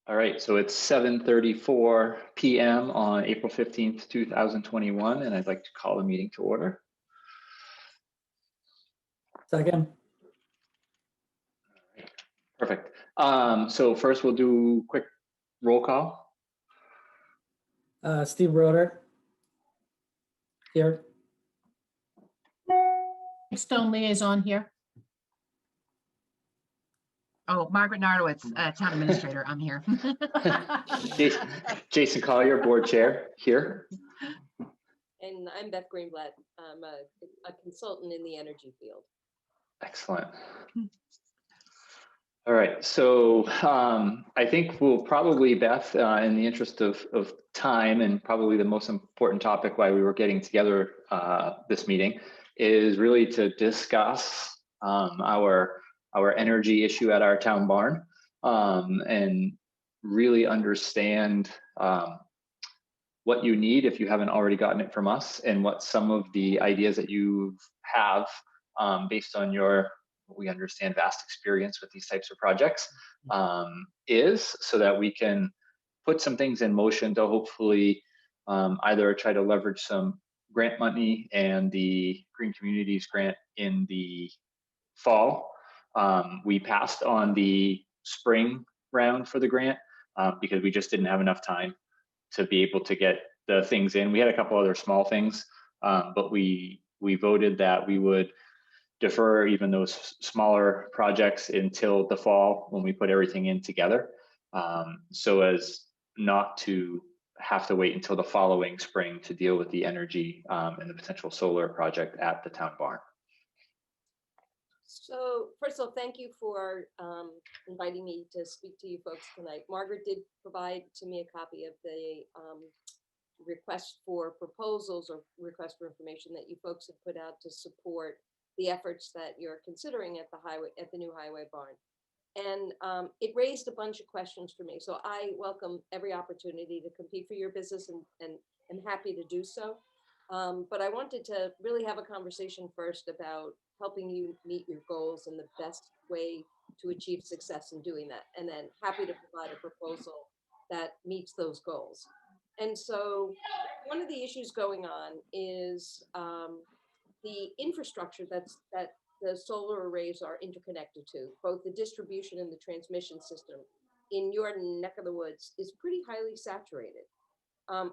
All right, so it's 7:34 p.m. on April 15th, 2021, and I'd like to call the meeting to order. Second. Perfect. So first we'll do quick roll call. Steve Roeder. Here. Stone liaison here. Oh, Margaret Nardowitz, Town Administrator, I'm here. Jason Collier, Board Chair, here. And I'm Beth Greenblatt. I'm a consultant in the energy field. Excellent. All right, so I think we'll probably, Beth, in the interest of time, and probably the most important topic why we were getting together this meeting is really to discuss our energy issue at our town barn, and really understand what you need if you haven't already gotten it from us, and what some of the ideas that you have based on your, we understand, vast experience with these types of projects is, so that we can put some things in motion to hopefully either try to leverage some grant money and the Green Communities grant in the fall. We passed on the spring round for the grant because we just didn't have enough time to be able to get the things in. We had a couple other small things, but we voted that we would defer even those smaller projects until the fall when we put everything in together, so as not to have to wait until the following spring to deal with the energy and the potential solar project at the town barn. So first of all, thank you for inviting me to speak to you folks tonight. Margaret did provide to me a copy of the request for proposals or request for information that you folks have put out to support the efforts that you're considering at the new highway barn. And it raised a bunch of questions for me. So I welcome every opportunity to compete for your business, and am happy to do so. But I wanted to really have a conversation first about helping you meet your goals and the best way to achieve success in doing that. And then happy to provide a proposal that meets those goals. And so one of the issues going on is the infrastructure that the solar arrays are interconnected to, both the distribution and the transmission system in your neck of the woods is pretty highly saturated,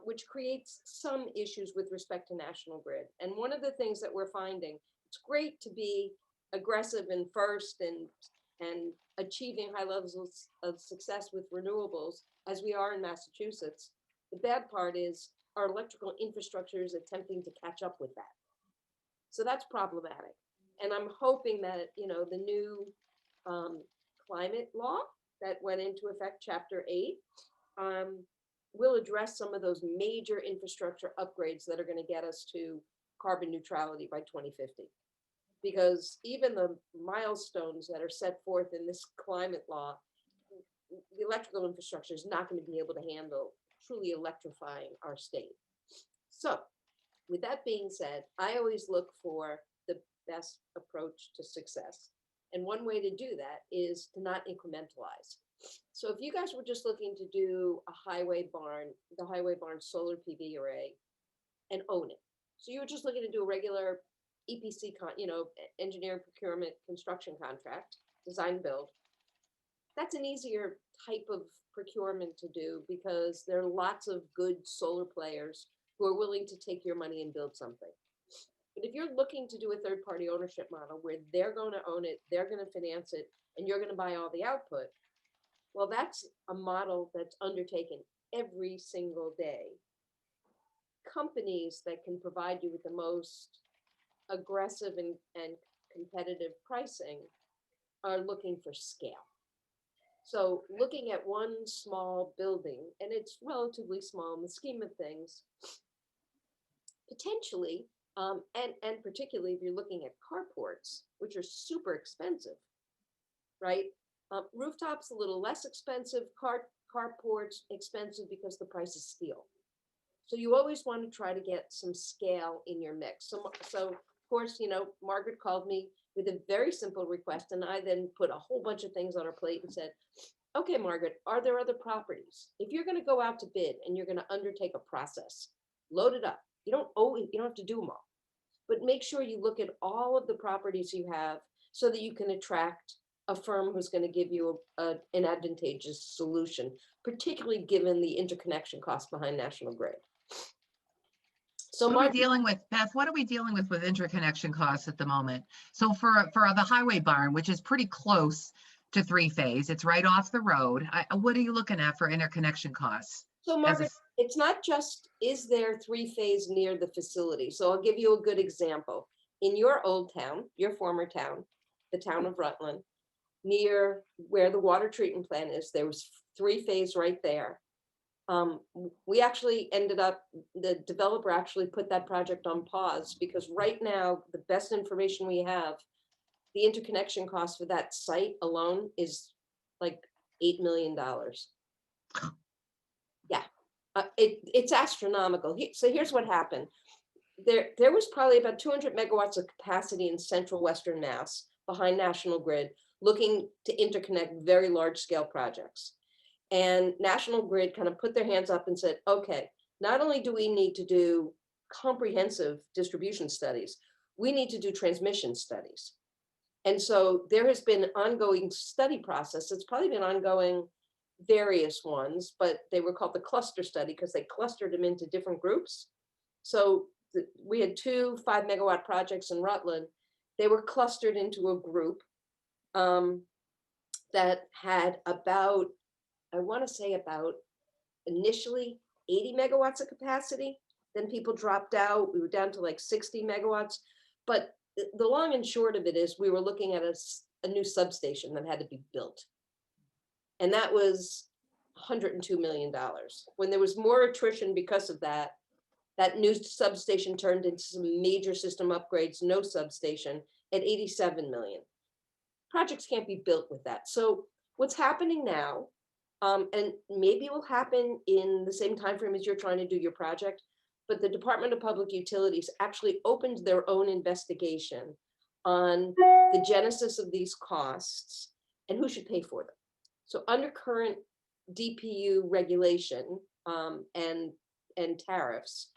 which creates some issues with respect to National Grid. And one of the things that we're finding, it's great to be aggressive and first and achieving high levels of success with renewables as we are in Massachusetts. The bad part is our electrical infrastructure is attempting to catch up with that. So that's problematic. And I'm hoping that, the new climate law that went into effect, Chapter 8, will address some of those major infrastructure upgrades that are going to get us to carbon neutrality by 2050. Because even the milestones that are set forth in this climate law, the electrical infrastructure is not going to be able to handle truly electrifying our state. So with that being said, I always look for the best approach to success. And one way to do that is to not incrementalize. So if you guys were just looking to do a highway barn, the highway barn solar PV array, and own it. So you were just looking to do a regular EPC, engineering, procurement, construction contract, design build. That's an easier type of procurement to do because there are lots of good solar players who are willing to take your money and build something. But if you're looking to do a third-party ownership model where they're going to own it, they're going to finance it, and you're going to buy all the output, well, that's a model that's undertaken every single day. Companies that can provide you with the most aggressive and competitive pricing are looking for scale. So looking at one small building, and it's relatively small in the scheme of things, potentially, and particularly if you're looking at carports, which are super expensive, right? Rooftops a little less expensive, carports expensive because the price is steel. So you always want to try to get some scale in your mix. So of course, Margaret called me with a very simple request, and I then put a whole bunch of things on her plate and said, okay, Margaret, are there other properties? If you're gonna go out to bid and you're gonna undertake a process, load it up. You don't have to do them all. But make sure you look at all of the properties you have so that you can attract a firm who's gonna give you an advantageous solution, particularly given the interconnection cost behind National Grid. So What are we Margaret, dealing with, Beth? What are we dealing with interconnection costs at the moment? So for the highway barn, which is pretty close to three-phase, it's right off the road. What are you looking at for interconnection costs? So As a Margaret, it's not just, is there three-phase near the facility? So I'll give you a good example. In your old town, your former town, the town of Rutland, near where the water treatment plant is, there was three-phase right there. We actually ended up, the developer actually put that project on pause because right now, the best information we have, the interconnection cost for that site alone is like $8 million. Yeah, it's astronomical. So here's what happened. There was probably about 200 megawatts of capacity in central Western Mass behind National Grid, looking to interconnect very large scale projects. And National Grid kind of put their hands up and said, okay, not only do we need to do comprehensive distribution studies, we need to do transmission studies. And so there has been an ongoing study process. It's probably been ongoing various ones, but they were called the cluster study because they clustered them into different groups. So we had 2 5-megawatt projects in Rutland. They were clustered into a group that had about, I want to say about initially 80 megawatts of capacity. Then people dropped out. We were down to like 60 megawatts. But the long and short of it is we were looking at a new substation that had to be built. And that was $102 million. When there was more attrition because of that, that new substation turned into some major system upgrades, no substation at 87 million. Projects can't be built with that. So what's happening now, and maybe it will happen in the same time frame as you're trying to do your project, but the Department of Public Utilities actually opened their own investigation on the genesis of these costs and who should pay for them. So under current DPU regulation and tariffs,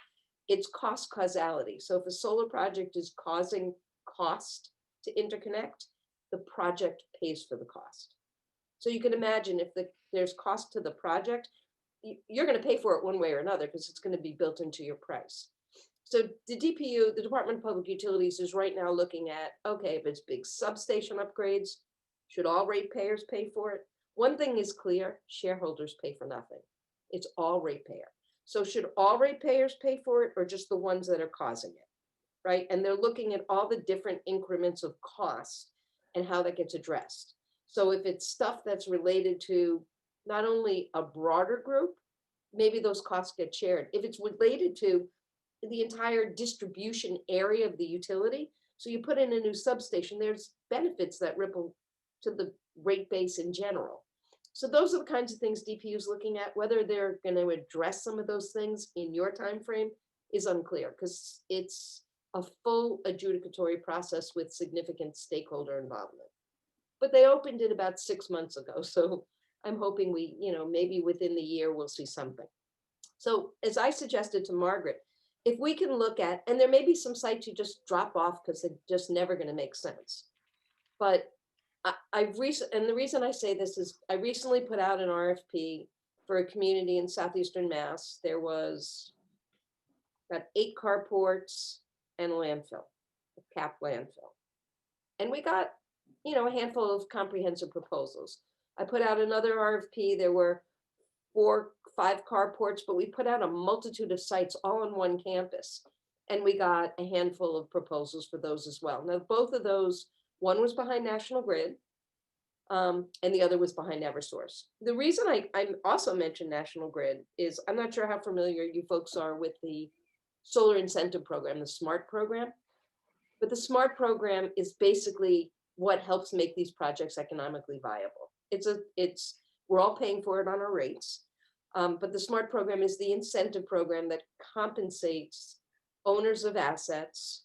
it's cost causality. So if a solar project is causing cost to interconnect, the project pays for the cost. So you can imagine if there's cost to the project, you're going to pay for it one way or another because it's going to be built into your price. So the DPU, the Department of Public Utilities, is right now looking at, okay, if it's big substation upgrades, should all ratepayers pay for it? One thing is clear, shareholders pay for nothing. It's all ratepayer. So should all ratepayers pay for it or just the ones that are causing it, right? And they're looking at all the different increments of cost and how that gets addressed. So if it's stuff that's related to not only a broader group, maybe those costs get shared. If it's related to the entire distribution area of the utility, so you put in a new substation, there's benefits that ripple to the rate base in general. So those are the kinds of things DPU is looking at. Whether they're going to address some of those things in your time frame is unclear because it's a full adjudicatory process with significant stakeholder involvement. But they opened it about 6 months ago. So I'm hoping we, maybe within the year we'll see something. So as I suggested to Margaret, if we can look at, and there may be some sites you just drop off because they're just never going to make sense. But and the reason I say this is I recently put out an RFP for a community in southeastern Mass. There was about 8 carports and a landfill, a capped landfill. And we got, a handful of comprehensive proposals. I put out another RFP. There were 4, 5 carports, but we put out a multitude of sites all on one campus. And we got a handful of proposals for those as well. Now, both of those, one was behind National Grid, and the other was behind Eversource. The reason I also mentioned National Grid is I'm not sure how familiar you folks are with the solar incentive program, the SMART program. But the SMART program is basically what helps make these projects economically viable. We're all paying for it on our rates. But the SMART program is the incentive program that compensates owners of assets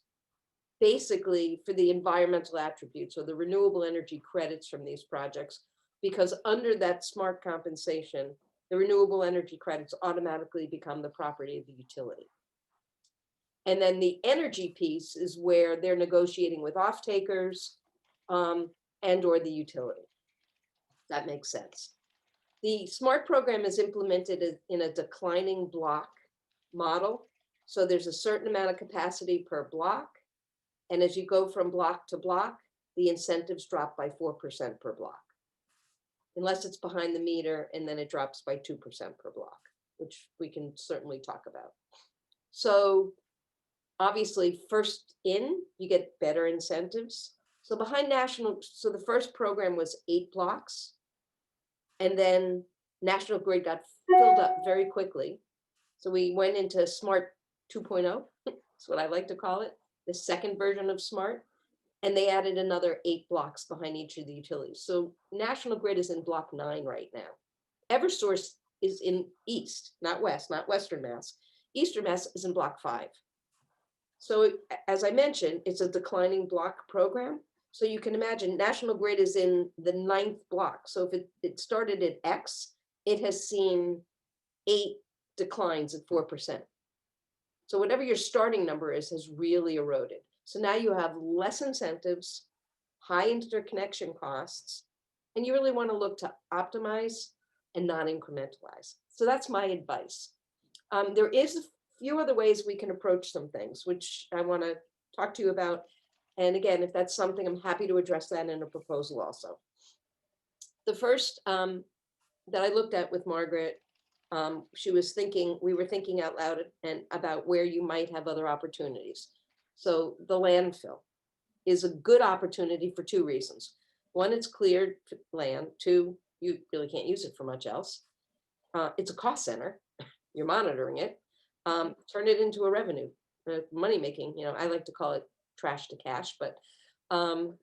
basically for the environmental attributes or the renewable energy credits from these projects because under that smart compensation, the renewable energy credits automatically become the property of the utility. And then the energy piece is where they're negotiating with off-takers and or the utility. That makes sense. The SMART program is implemented in a declining block model. So there's a certain amount of capacity per block. And as you go from block to block, the incentives drop by 4% per block. Unless it's behind the meter, and then it drops by 2% per block, which we can certainly talk about. So obviously, first in, you get better incentives. So behind National, so the first program was 8 blocks. And then National Grid got filled up very quickly. So we went into SMART 2.0, that's what I like to call it, the second version of SMART. And they added another 8 blocks behind each of the utilities. So National Grid is in block 9 right now. Eversource is in East, not West, not Western Mass. Eastern Mass is in block 5. So as I mentioned, it's a declining block program. So you can imagine National Grid is in the 9th block. So if it started at X, it has seen 8 declines at 4%. So whatever your starting number is has really eroded. So now you have less incentives, high interconnection costs, and you really want to look to optimize and not incrementalize. So that's my advice. There is a few other ways we can approach some things, which I want to talk to you about. And again, if that's something, I'm happy to address that in a proposal also. The first that I looked at with Margaret, she was thinking, we were thinking out loud and about where you might have other opportunities. So the landfill is a good opportunity for 2 reasons. 1, it's cleared land. 2, you really can't use it for much else. It's a cost center. You're monitoring it. Turn it into a revenue, money making. You know, I like to call it trash to cash, but and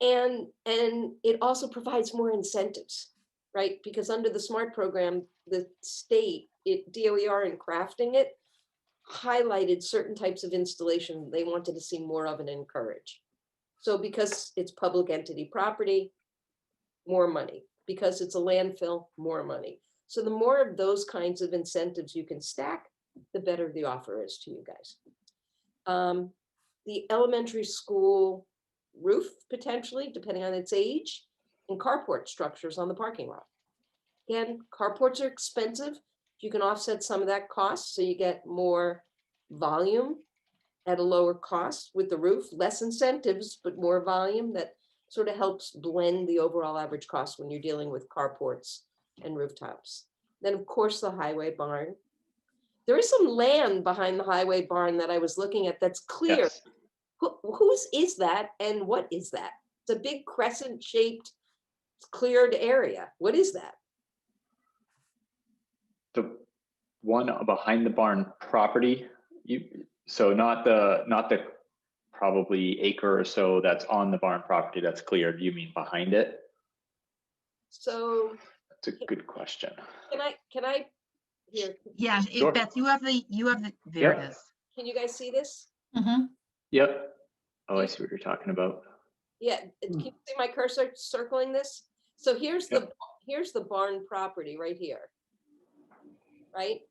it also provides more incentives, right? Because under the SMART program, the state, DOER in crafting it, highlighted certain types of installation they wanted to see more of and encourage. So because it's public entity property, more money. Because it's a landfill, more money. So the more of those kinds of incentives you can stack, the better the offer is to you guys. The elementary school roof, potentially, depending on its age, and carport structures on the parking lot. Again, carports are expensive. You can offset some of that cost, so you get more volume at a lower cost with the roof, less incentives, but more volume. That sort of helps blend the overall average cost when you're dealing with carports and rooftops. Then, of course, the highway barn. There is some land behind the highway barn that I was looking at that's clear. Yes. Whose is that and what is that? It's a big crescent-shaped cleared area. What is that? The one behind the barn property, so not the probably acre or so that's on the barn property that's cleared. You mean behind it? So That's a good question. can I here? Yeah, Sure. Beth, there Yep. it is. Can you guys see this? Mhm. Yep. Oh, I see what you're talking about. Yeah, can you see my cursor circling this? So here's Yep. here's the barn property right here. Right?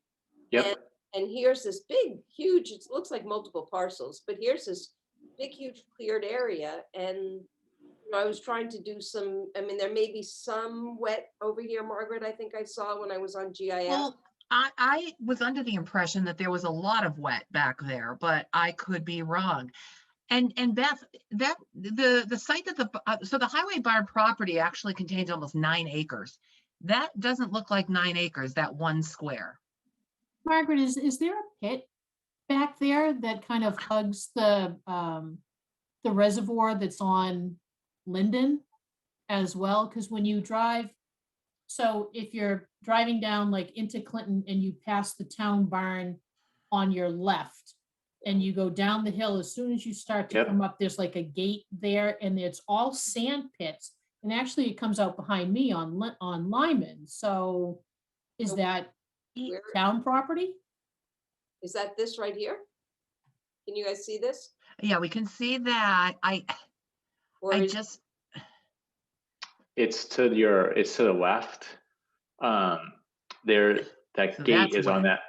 Yep. And here's this big, huge, it looks like multiple parcels, but here's this big, huge cleared area. And you know, I was trying to do some, I mean, there may be some wet over here, Margaret, I think I saw when I was on GIS. Well, I was under the impression that there was a lot of wet back there, but I could be wrong. And Beth, that the site that so the highway barn property actually contains almost 9 acres. That doesn't look like 9 acres, that 1 square. Margaret, is there a pit back there that kind of hugs the reservoir that's on Linden as well? Because when you drive, so if you're driving down like into Clinton and you pass the town barn on your left and you go down the hill, as soon as you start to Yep. come up, there's like a gate there and it's all sand pits. And actually it comes out behind me on Lyman. So is So that where- town property? Is that this right here? Can you guys see this? Yeah, we can see that. Or I is- just, it's to the left. There, that So gate that's is on why. that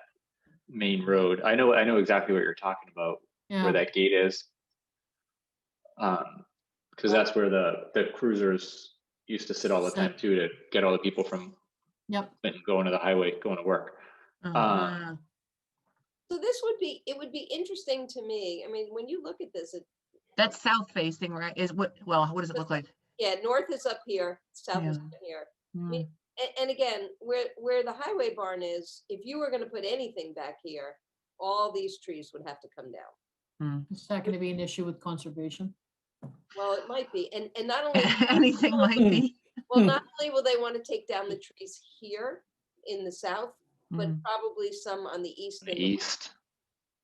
main road. I know exactly what you're talking about, Yeah, where that gate is. Because that's where the cruisers used to sit all the time Sit. too, to get all the people from yep. Clinton going to the highway, going to work. Uh-huh. So it would be interesting to me. I mean, when you look at this, That's south facing, right? What does it look like? yeah, north is up here, south is Yeah. up here. Hmm. And again, where the highway barn is, if you were gonna put anything back here, all these trees would have to come down. Is that going to be an issue with conservation? Well, it might be, and not only, Anything might be. well, not only will they wanna take down the trees here in the south, but Mm. probably some on the east The and east.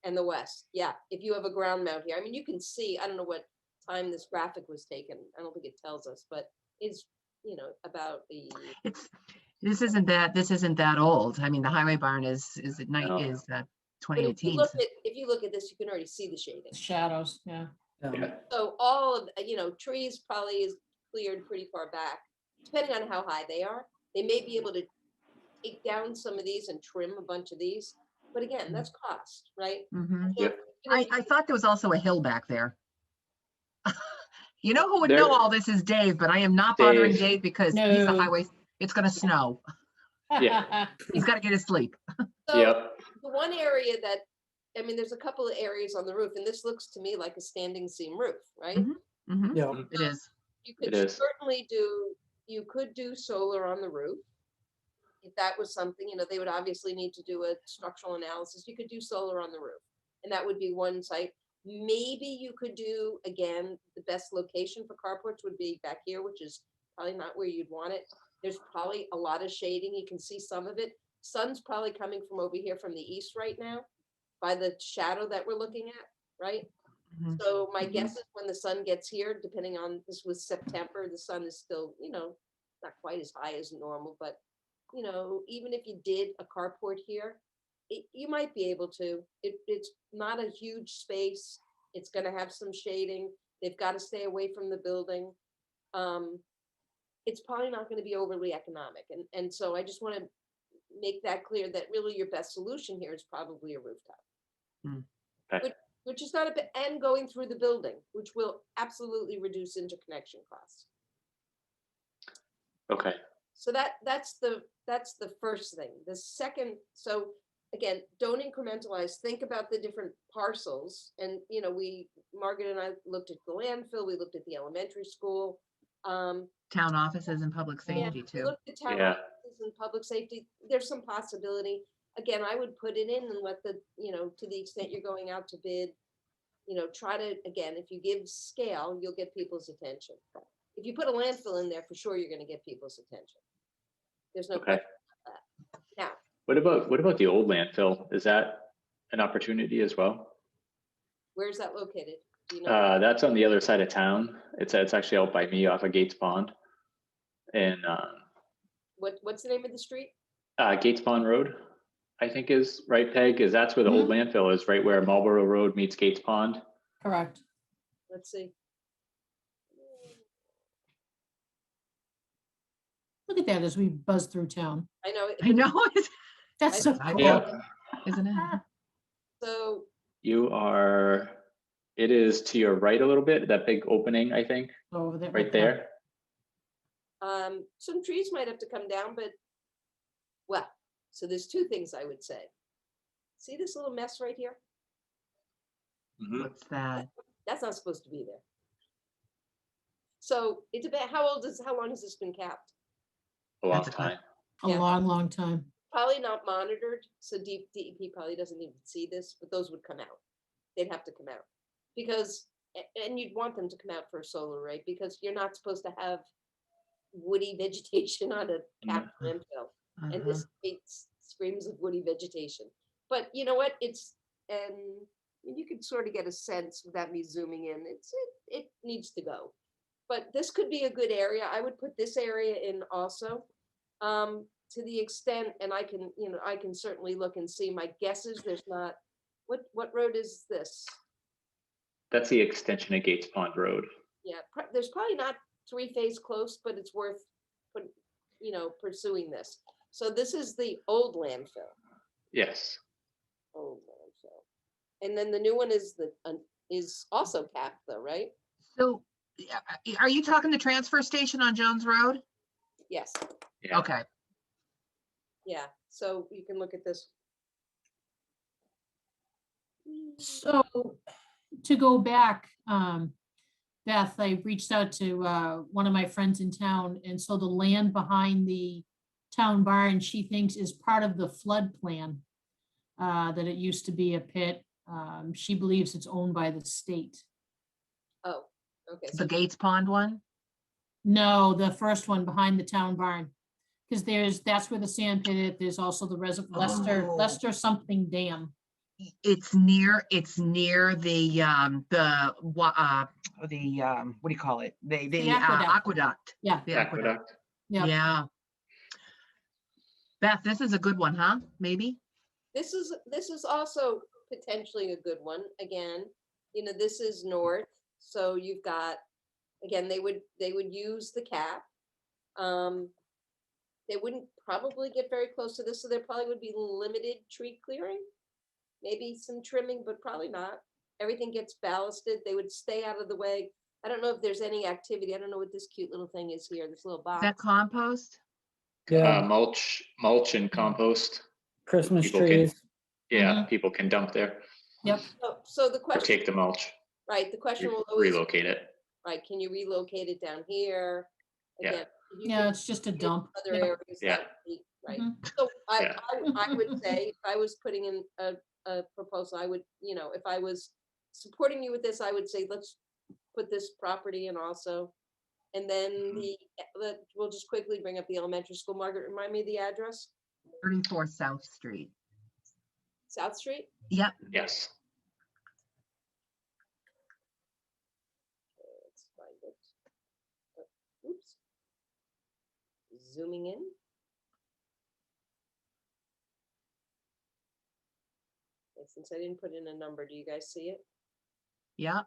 the west. Yeah, if you have a ground mount here. I mean, you can see, I don't know what time this graphic was taken. I don't think it tells us, but it's, about the, This isn't that old. I mean, the highway barn is at night No. is but 2018. if you look at this, you can already see the shading. Shadows, yeah. Yeah. So all of, trees probably is cleared pretty far back, depending on how high they are. They may be able to take down some of these and trim a bunch of these, but again, that's cost, right? Mhm. So, Yep. I thought there was also a hill back there. You know who would There- know all this is Dave, but I am not bothering Dave. Dave because he's the No. highway. It's gonna snow. Yeah. He's got to get his sleep. So Yep. the one area that, I mean, there's a couple of areas on the roof, and this looks to me like a standing seam roof, right? Mhm. Mhm. Yeah, It is. You could It is. certainly you could do solar on the roof. If that was something, they would obviously need to do a structural analysis. You could do solar on the roof, and that would be one site. Maybe you could do, again, the best location for carports would be back here, which is probably not where you'd want it. There's probably a lot of shading. You can see some of it. Sun's probably coming from over here from the east right now by the shadow that we're looking at, right? Mhm. So my guess is when the sun gets here, depending on, this was September, the sun is still, not quite as high as normal, but even if you did a carport here, you might be able to. It's not a huge space. It's going to have some shading. They've got to stay away from the building. It's probably not going to be overly economic. And so I just want to make that clear that really your best solution here is probably a rooftop. Okay. Which is not and going through the building, which will absolutely reduce interconnection costs. Okay. So that's the first thing. The second, so again, don't incrementalize. Think about the different parcels. And Margaret and I looked at the landfill. We looked at the elementary school. Town offices and public Yeah, safety we too. looked at town Yeah. offices and public safety. There's some possibility. Again, I would put it in and let to the extent you're going out to bid, try to, again, if you give scale, you'll get people's attention. If you put a landfill in there, for sure, you're going to get people's attention. There's no Okay. question about that. Now, What about the old landfill? Is that an opportunity as well? where's that located? Do you know? That's on the other side of town. It's actually out by me off of Gates Pond. And What's the name of the street? Gates Pond Road, I think is right, Peg, is that's where the old landfill is, right where Marlboro Road meets Gates Pond. Correct. Let's see. Look at that as we buzz through town. I know. I know, That's so I cool. Yeah. isn't it? So It is to your right a little bit, that big opening, I think, Over there. right there. some trees might have to come down, but so there's two things I would say. See this little mess right here? Mhm. What's that? That's not supposed to be there. So it's about how long has this been capped? A long That's a time. A Yeah. long, long time. Probably not monitored, so DEP probably doesn't even see this, but those would come out. They'd have to come out because, and you'd want them to come out for a solar array because you're not supposed to have woody vegetation on a capped landfill. And Uh-huh. this screams of woody vegetation. But you know what? And you can sort of get a sense without me zooming in. It needs to go. But this could be a good area. I would put this area in also. To the extent, and I can certainly look and see. My guess is there's not. What road is this? That's the extension of Gates Pond Road. Yeah, there's probably not three-phase close, but it's worth pursuing this. So this is the old landfill, Yes. old landfill. And then the new one is is also capped though, right? So are you talking the transfer station on Jones Road? Yes, Yeah. Okay, yeah. So you can look at this. So to go back, Beth, I reached out to one of my friends in town, and so the land behind the town barn, she thinks is part of the flood plan, that it used to be a pit. She believes it's owned by the state. Oh, okay. the So Gates Pond one? No, the first one behind the town barn. Because that's where the sand pit is. There's also the Oh. Lester something dam. It's near the what do you call it? The aqueduct. aqueduct. Yeah, The aqueduct. Aqueduct. yeah. Yeah. Beth, this is a good one, huh? Maybe? this is also potentially a good one. Again, this is north, so you've got, again, they would use the cap. They wouldn't probably get very close to this, so there probably would be limited tree clearing, maybe some trimming, but probably not. Everything gets ballasted. They would stay out of the way. I don't know if there's any activity. I don't know what this cute little thing is here, this little Is that box. compost? Yeah, Mulch and compost. Christmas people can- trees. Yeah, people can dump there Yep. So the or question, take the mulch, right, the question will always, relocate it. right, can you relocate it down here? Yeah. Again, you Yeah, can it's just a in dump. other Yep. areas. Yeah. that would be- Right. Mhm. So Yeah. I would say, if I was putting in a proposal, I would, if I was supporting you with this, I would say, let's put this property in also. And then we'll just quickly bring up the elementary school. Margaret, remind me of the address? 34 South Street. South Street? Yep. Yes. Let's find it. Oops. Zooming in. Okay, since I didn't put in a number, do you guys see it? Yep.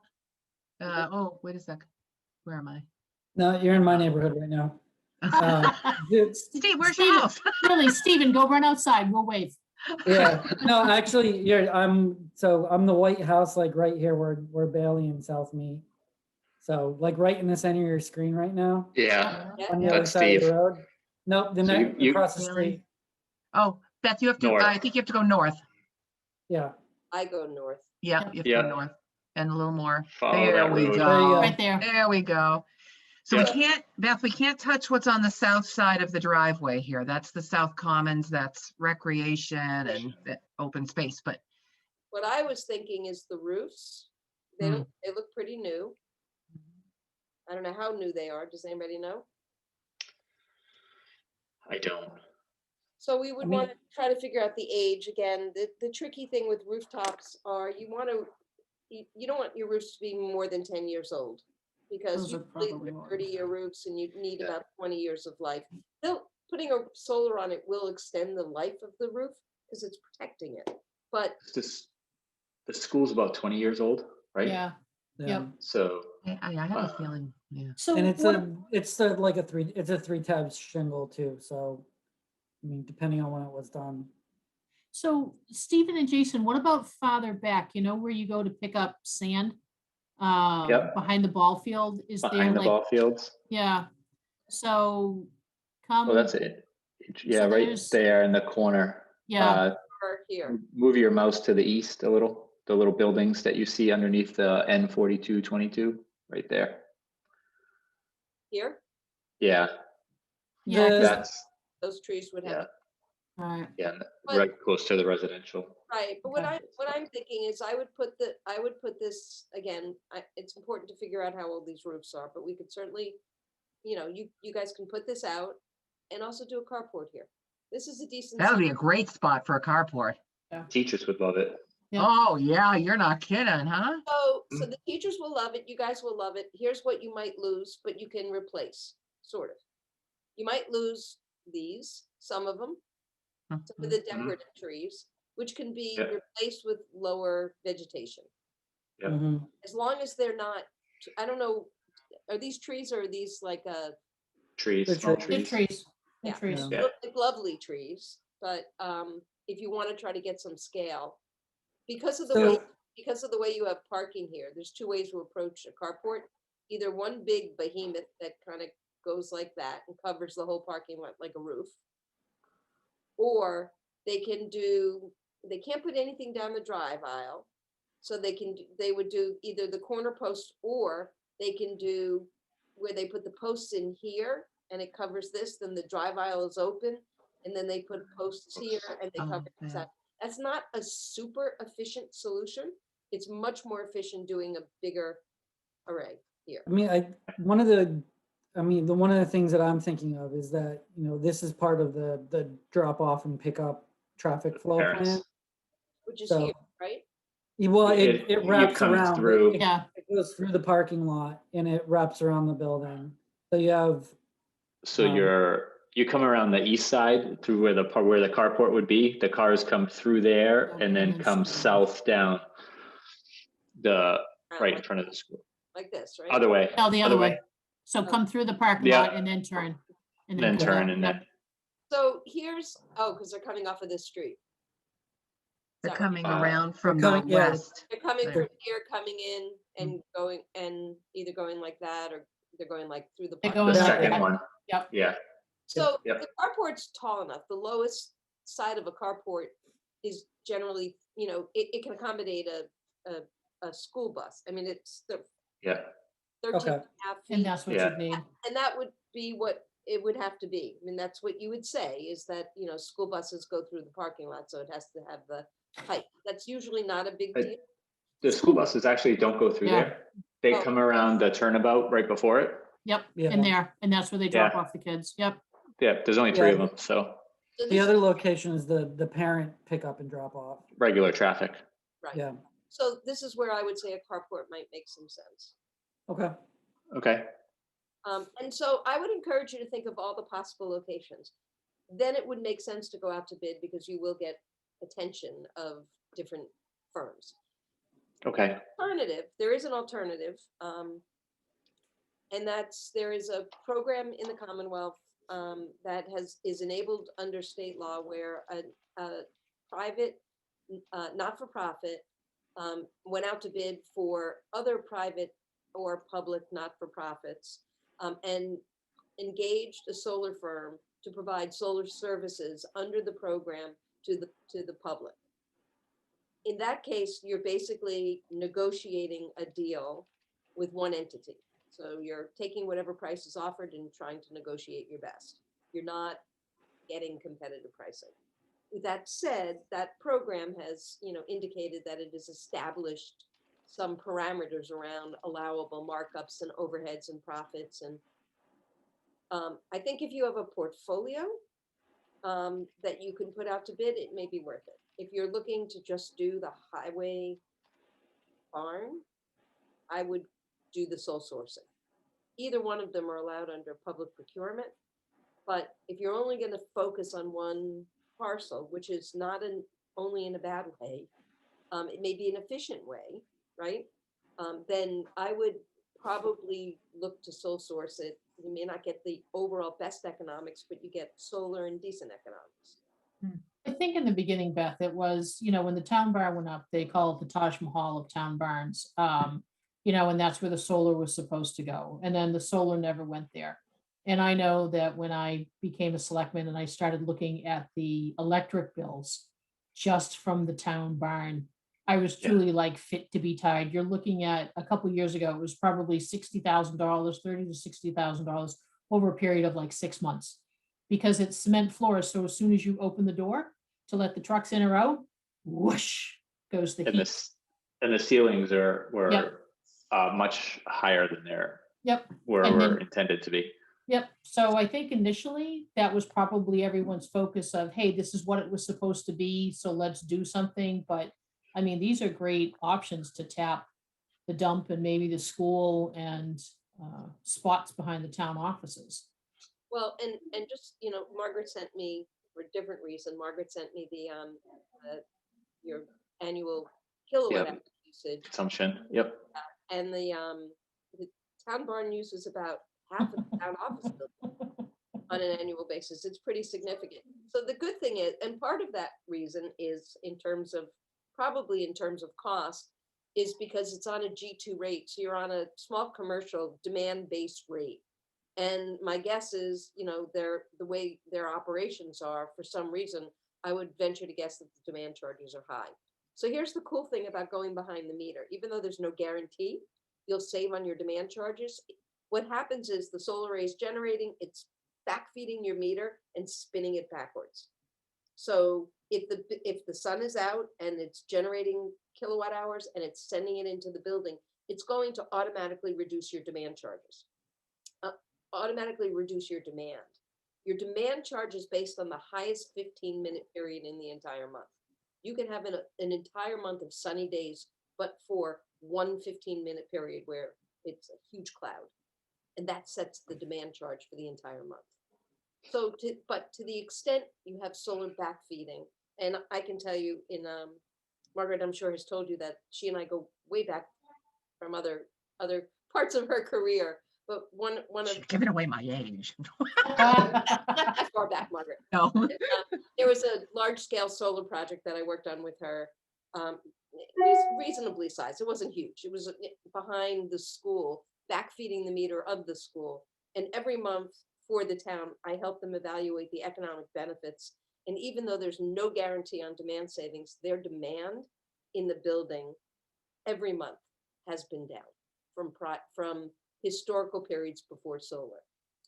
Oh, wait a sec. Where am I? No, you're in my neighborhood right now. Dude, Steve, where's Steven, your house? Really, Stephen, go run outside. We'll wave. yeah, no, actually, I'm the White House, like right here where Bailey and South meet. So like right in the center of your screen right now, Yeah. Yeah. on the other That's side of Steve. the road. Nope, the So next you- across the Really? street. Oh, Beth, you have to, North. I think you have to go north. Yeah, I go north. Yeah, Yep. you have to Yeah. go north and a little more. Follow There that we road. There you go. go. Right there. There we go. So we Yeah. can't, Beth, we can't touch what's on the south side of the driveway here. That's the South Commons, that's recreation and the open space, but What I was thinking is the roofs. They Hmm. they look pretty new. I don't know how new they are. Does anybody know? I don't. So we would mean- want to try to figure out the age again. The tricky thing with rooftops are you don't want your roofs to be more than 10 years old, because Those are usually probably they're more. 30-year roofs and you need Yeah. about 20 years of life. Putting a solar on it will extend the life of the roof because it's protecting it. But The school's about 20 years old, right? Yeah. yeah. Yep. So I have a Uh, feeling, yeah. So And it's what- like it's a 3 tab shingle too. So, I mean, depending on when it was done. So Stephen and Jason, what about farther back, where you go to pick up sand? Yep. Behind the ball field, is there behind the like, ball fields. yeah. So come. Oh, that's it. Yeah, So right there's- there in the corner. Yeah, or here, Move your mouse to the east a little. The little buildings that you see underneath the N4222, right there. here, Yeah, yeah, 'cause- that's those trees would have. yeah, all right. yeah, But- right close to the residential. Right, but Okay. what I'm thinking is I would put this, again, it's important to figure out how old these roofs are, but we could certainly, you guys can put this out and also do a carport here. This is a decent. That would be size. a great spot for a carport. Teachers would love it. Yeah. Oh, yeah, you're not kidding, huh? So the teachers will love it, you guys will love it. Here's what you might lose, but you can replace, sort of. You might lose these, some of them, some of the decorative trees, which can be Yeah. replaced with lower vegetation. Yep. Mhm. As long as they're not, I don't know, are these trees or are these like trees, They're small trees. They're trees. trees. They're Yeah. trees. Yeah. Yeah. Look like lovely trees, but if you want to try to get some scale, because of the way, So, because of the way you have parking here, there's two ways to approach a carport. Either one big behemoth that kind of goes like that and covers the whole parking lot like a roof. Or they can't put anything down the drive aisle. So they would do either the corner post, or they can do where they put the posts in here and it covers this, then the drive aisle is open. And then they put posts here and they Oh, cover this yeah. side. That's not a super efficient solution. It's much more efficient doing a bigger array here. I mean, one of the one of the things that I'm thinking of is that, this is part of the drop off and pick up traffic flow plan. Parents. Which is So- here, right? Well, It it wraps comes around. through. Yeah, It goes through the parking lot and it wraps around the building. So you have, So you come around the east side through where the carport would be. The cars come through there and And then then come south. south down the right in Like- front of the school. Like this, right? Other way. no, the other way. So Oh. come through the parking Yeah. lot and then turn. And then go turn out. and Yep. then So here's, because they're coming off of this street. They're Is that right? coming Uh, around from the coming- yeah. west. They're coming There. from here, coming in and going, and either going like that, or they're going like through the. They're parking going the lot. like second that. one. Yep. Yeah. So Yep. the carport's tall enough. The lowest side of a carport is generally, it can accommodate a school bus. I mean, it's the Yeah. 13 Okay. and a half And feet. that's what Yeah. you need. And that would be what it would have to be. I mean, that's what you would say, is that, school buses go through the parking lot, so it has to have the height. That's usually not a big I- deal. The school buses actually don't go through Yeah. there. They Oh. come around the turnabout right before it. Yep, Yeah. and there, and that's where they drop Yeah. off the kids. Yep. Yeah, there's only three of Yeah. them, so So the this other is- location is the parent pickup and drop off. regular traffic. Right. Yeah. So this is where I would say a carport might make some sense. Okay. Okay. And so I would encourage you to think of all the possible locations. Then it would make sense to go out to bid, because you will get attention of different firms. Okay. There is an alternative. And there is a program in the Commonwealth that is enabled under state law, where a private, not-for-profit, went out to bid for other private or public not-for-profits, and engaged a solar firm to provide solar services under the program to the public. In that case, you're basically negotiating a deal with one entity. So you're taking whatever price is offered and trying to negotiate your best. You're not getting competitive pricing. With that said, that program has, indicated that it has established some parameters around allowable markups and overheads and profits. And I think if you have a portfolio that you can put out to bid, it may be worth it. If you're looking to just do the highway barn, I would do the sole sourcing. Either one of them are allowed under public procurement, but if you're only going to focus on one parcel, which is not only in a bad way, it may be an efficient way, right? Then I would probably look to sole source it. You may not get the overall best economics, but you get solar and decent economics. I think in the beginning, Beth, it was, when the town barn went up, they call it the Taj Mahal of town barns. And that's where the solar was supposed to go. And then the solar never went there. And I know that when I became a selectman and I started looking at the electric bills just from the town barn, I was Yeah. truly like fit to be tied. You're looking at a couple years ago, it was probably $60,000, $30,000 to $60,000 over a period of like 6 months, because it's cement floors. So as soon as you open the door to let the trucks in or out, whoosh goes the And heat. the ceilings were Yep. much higher than Yep. were And then- intended to be. Yep. So I think initially that was probably everyone's focus of, hey, this is what it was supposed to be, so let's do something. But I mean, these are great options to tap the dump and maybe the school and spots behind the town offices. Well, and just, Margaret sent me, for a different reason, Margaret sent me your annual kilowatt Yep. hour usage. Consumption. Yep. And the town barn uses about half of the town office building. on an annual basis. It's pretty significant. So the good thing is, and part of that reason is probably in terms of cost, is because it's on a G2 rate. So you're on a small commercial demand-based rate. And my guess is, the way their operations are, for some reason, I would venture to guess that the demand charges are high. So here's the cool thing about going behind the meter. Even though there's no guarantee, you'll save on your demand charges. What happens is the solar array is generating, it's backfeeding your meter and spinning it backwards. So if the sun is out and it's generating kilowatt hours and it's sending it into the building, it's going to automatically reduce your demand charges. Automatically reduce your demand. Your demand charge is based on the highest 15-minute period in the entire month. You can have an entire month of sunny days, but for one 15-minute period where it's a huge cloud. And that sets the demand charge for the entire month. So, but to the extent you have solar backfeeding, and I can tell you Margaret, I'm sure has told you that she and I go way back from other parts of her career. But one of She's giving away my age. not that far back, Margaret. No. There was a large-scale solar project that I worked on with her, reasonably sized. It wasn't huge. It was behind the school, backfeeding the meter of the school. And every month for the town, I helped them evaluate the economic benefits. And even though there's no guarantee on demand savings, their demand in the building every month has been down from historical periods before solar.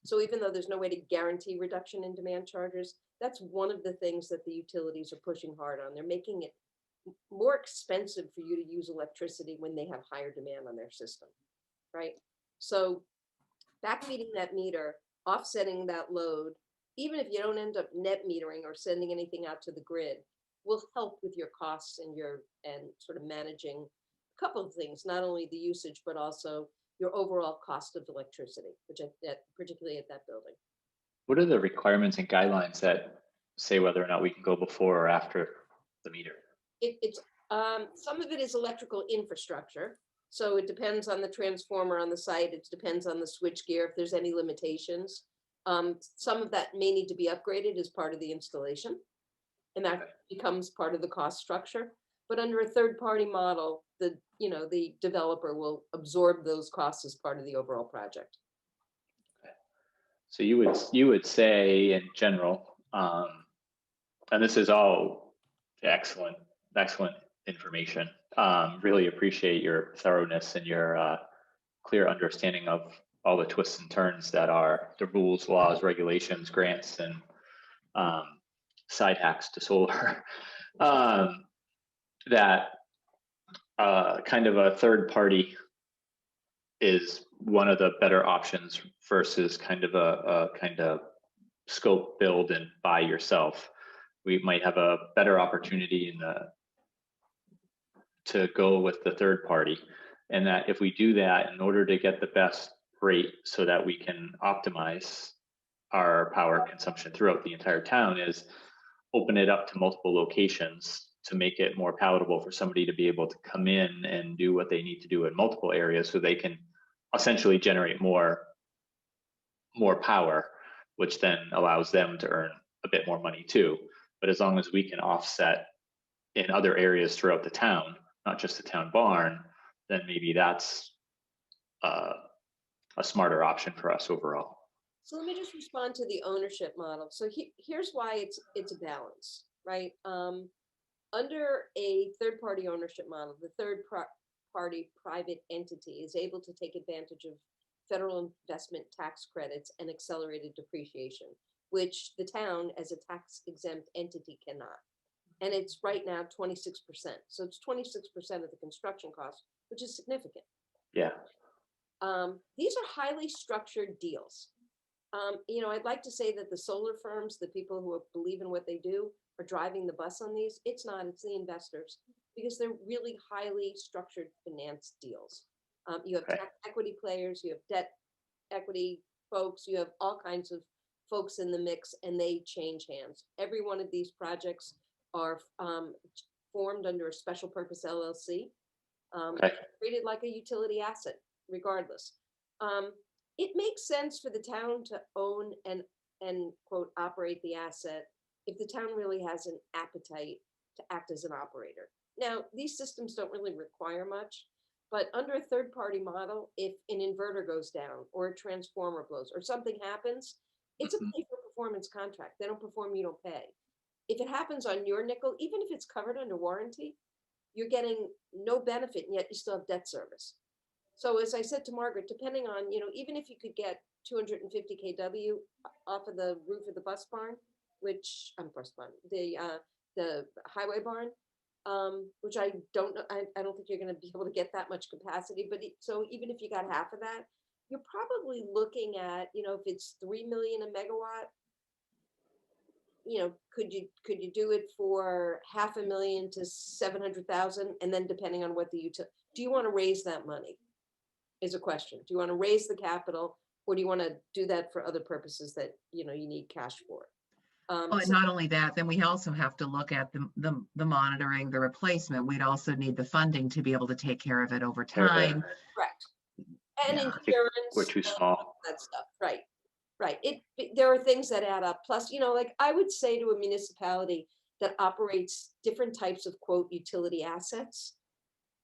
So even though there's no way to guarantee reduction in demand charges, that's one of the things that the utilities are pushing hard on. They're making it more expensive for you to use electricity when they have higher demand on their system, right? So backfeeding that meter, offsetting that load, even if you don't end up net metering or sending anything out to the grid, will help with your costs and sort of managing a couple of things, not only the usage, but also your overall cost of electricity, which particularly at that building. What are the requirements and guidelines that say whether or not we can go before or after the meter? It's some of it is electrical infrastructure. So it depends on the transformer on the site. It depends on the switch gear, if there's any limitations. Some of that may need to be upgraded as part of the installation, and that becomes part of the cost structure. But under a third-party model, the developer will absorb those costs as part of the overall project. So you would say in general, and this is all excellent information. Really appreciate your thoroughness and your clear understanding of all the twists and turns that are the rules, laws, regulations, grants, and side hacks to solar. That kind of a third party is one of the better options versus kind of a scope, build, and buy yourself. We might have a better opportunity to go with the third party, and that if we do that, in order to get the best rate so that we can optimize our power consumption throughout the entire town, is open it up to multiple locations to make it more palatable for somebody to be able to come in and do what they need to do in multiple areas, so they can essentially generate more power, which then allows them to earn a bit more money too. But as long as we can offset in other areas throughout the town, not just the town barn, then maybe that's a smarter option for us overall. So let me just respond to the ownership model. So here's why it's a balance, right? Under a third-party ownership model, the third-party private entity is able to take advantage of federal investment tax credits and accelerated depreciation, which the town as a tax-exempt entity cannot. And it's right now 26%. So it's 26% of the construction cost, which is significant. Yeah. These are highly structured deals. I'd like to say that the solar firms, the people who believe in what they do, are driving the bus on these. It's not, it's the investors, because they're really highly structured finance deals. You have tax equity players, you have debt equity folks, you have all kinds of folks in the mix, and they change hands. Every one of these projects are formed under a special purpose LLC, treated like a utility asset, regardless. It makes sense for the town to own and and quote, operate the asset if the town really has an appetite to act as an operator. Now, these systems don't really require much, but under a third-party model, if an inverter goes down or a transformer blows or something happens, it's a pay for performance contract. They don't perform, you don't pay. If it happens on your nickel, even if it's covered under warranty, you're getting no benefit, and yet you still have debt service. So as I said to Margaret, depending on, even if you could get 250 kW off of the roof of the bus barn, which, bus barn, the highway barn, which I don't know, I don't think you're gonna be able to get that much capacity, but so even if you got half of that, you're probably looking at, if it's 3 million a megawatt, could you do it for 500,000 to 700,000, and then depending on what do you want to raise that money? Is a question. Do you want to raise the capital, or do you want to do that for other purposes that you need cash for? But not only that, then we also have to look at the monitoring, the replacement. We'd also need the funding to be able to take care of it over time. Correct. And Yeah. insurance. We're too small. That stuff. Right. Right. There are things that add up. Plus, like I would say to a municipality that operates different types of quote utility assets.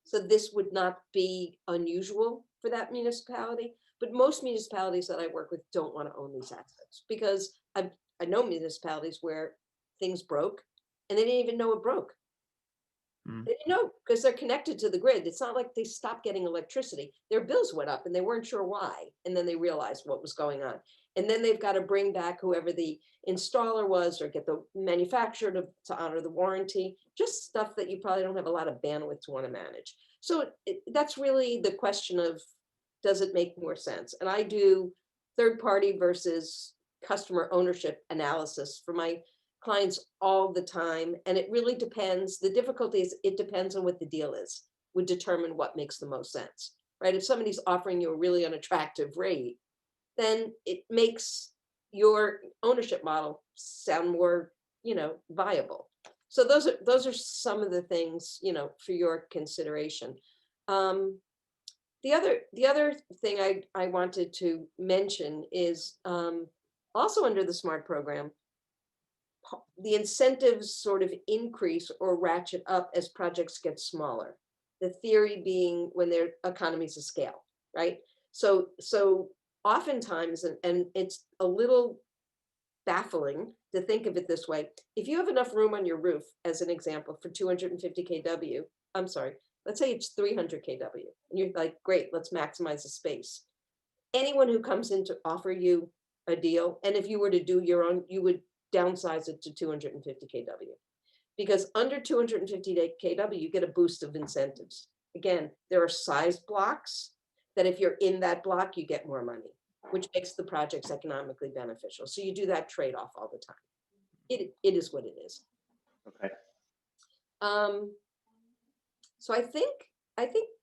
So this would not be unusual for that municipality, but most municipalities that I work with don't want to own these assets, because I know municipalities where things broke and they didn't even know it broke. Mm. They didn't know, because they're connected to the grid. It's not like they stopped getting electricity. Their bills went up and they weren't sure why. And then they realized what was going on. And then they've got to bring back whoever the installer was or get the manufacturer to honor the warranty, just stuff that you probably don't have a lot of bandwidth to want to manage. So that's really the question of, does it make more sense? And I do third party versus customer ownership analysis for my clients all the time. And it really depends. The difficulty is it depends on what the deal is, would determine what makes the most sense, right? If somebody's offering you a really unattractive rate, then it makes your ownership model sound more, viable. So those are some of the things, for your consideration. The other thing I wanted to mention is also under the SMART program, the incentives sort of increase or ratchet up as projects get smaller. The theory being when there are economies of scale, right? So oftentimes, and it's a little baffling to think of it this way, if you have enough room on your roof, as an example, for 250 kW, I'm sorry, let's say it's 300 kW, and you're like, great, let's maximize the space. Anyone who comes in to offer you a deal, and if you were to do your own, you would downsize it to 250 kW. Because under 250 kW, you get a boost of incentives. Again, there are size blocks that if you're in that block, you get more money, which makes the projects economically beneficial. So you do that trade-off all the time. It is what it is. Okay. So I think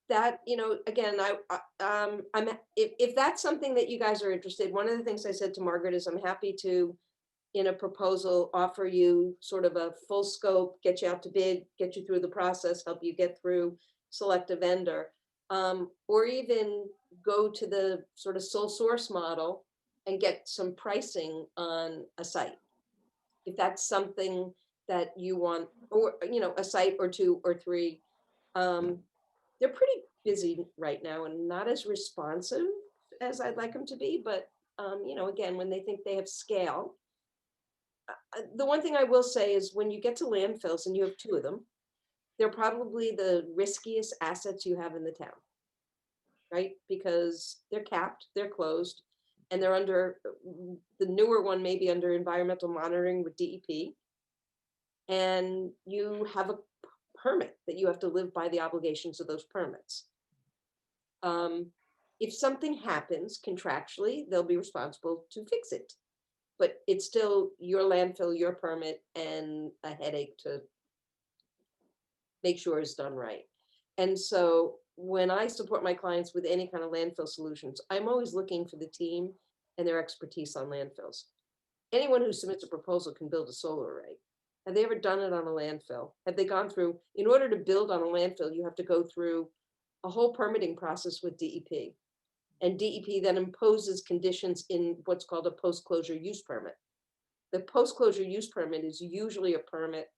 that, again, if that's something that you guys are interested, one of the things I said to Margaret is I'm happy to, in a proposal, offer you sort of a full scope, get you out to bid, get you through the process, help you get through, select a vendor, or even go to the sort of sole source model and get some pricing on a site. If that's something that you want, or, a site or two or three, they're pretty busy right now and not as responsive as I'd like them to be. But, again, when they think they have scale, the one thing I will say is when you get to landfills and you have two of them, they're probably the riskiest assets you have in the town, right? Because they're capped, they're closed, and they're under, the newer one may be under environmental monitoring with DEP. And you have a permit that you have to live by the obligations of those permits. If something happens contractually, they'll be responsible to fix it. But it's still your landfill, your permit, and a headache to make sure it's done right. And so when I support my clients with any kind of landfill solutions, I'm always looking for the team and their expertise on landfills. Anyone who submits a proposal can build a solar array. Have they ever done it on a landfill? Have they gone through, in order to build on a landfill, you have to go through a whole permitting process with DEP. And DEP then imposes conditions in what's called a post-closure use permit. The post-closure use permit is usually a permit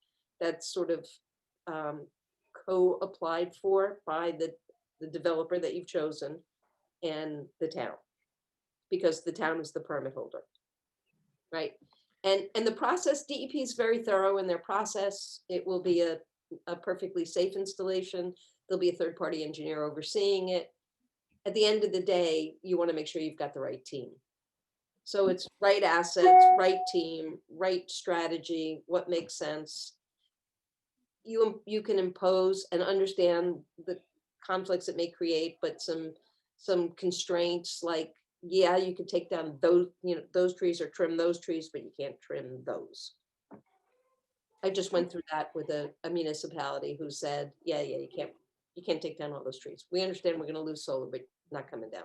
that's sort of co-applied for by the developer that you've chosen and the town, because the town is the permit holder, right? And the process, DEP is very thorough in their process. It will be a perfectly safe installation. There'll be a third-party engineer overseeing it. At the end of the day, you want to make sure you've got the right team. So it's right assets, right team, right strategy, what makes sense. You can impose and understand the conflicts it may create, but some constraints like, yeah, you could take down those, those trees or trim those trees, but you can't trim those. I just went through that with a municipality who said, yeah, you can't take down all those trees. We understand we're going to lose solar, but not coming down.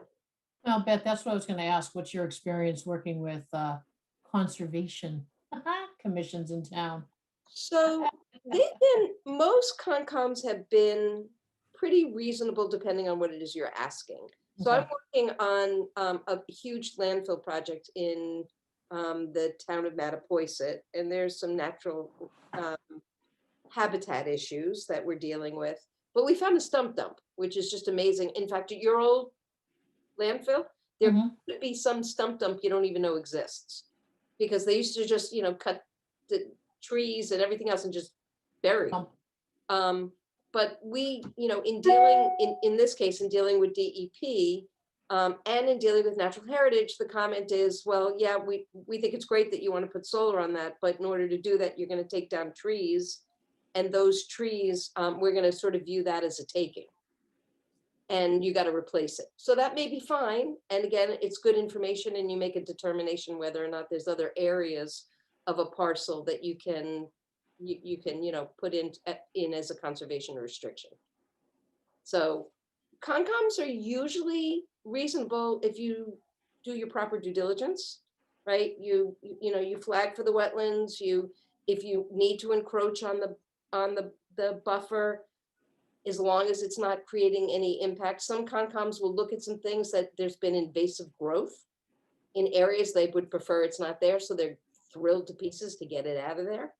Well, Beth, that's what I was going to ask. What's your experience working with conservation commissions in town? So most Concoms have been pretty reasonable depending on what it is you're asking. So I'm working on a huge landfill project in the town of Mattapoisett, and there's some natural habitat issues that we're dealing with. But we found a stump dump, which is just amazing. In fact, at your old landfill, there could be some stump dump you don't even know exists, because they used to just, cut the trees and everything else and just bury. But we, in dealing, in this case, in dealing with DEP and in dealing with natural heritage, the comment is, well, yeah, we think it's great that you want to put solar on that, but in order to do that, you're going to take down trees, and those trees, we're going to sort of view that as a taking, and you got to replace it. So that may be fine. And again, it's good information, and you make a determination whether or not there's other areas of a parcel that you can put in as a conservation restriction. So Concoms are usually reasonable if you do your proper due diligence, right? You flag for the wetlands. If you need to encroach on the buffer, as long as it's not creating any impact. Some Concoms will look at some things that there's been invasive growth in areas they would prefer it's not there, so they're thrilled to pieces to get it out of there.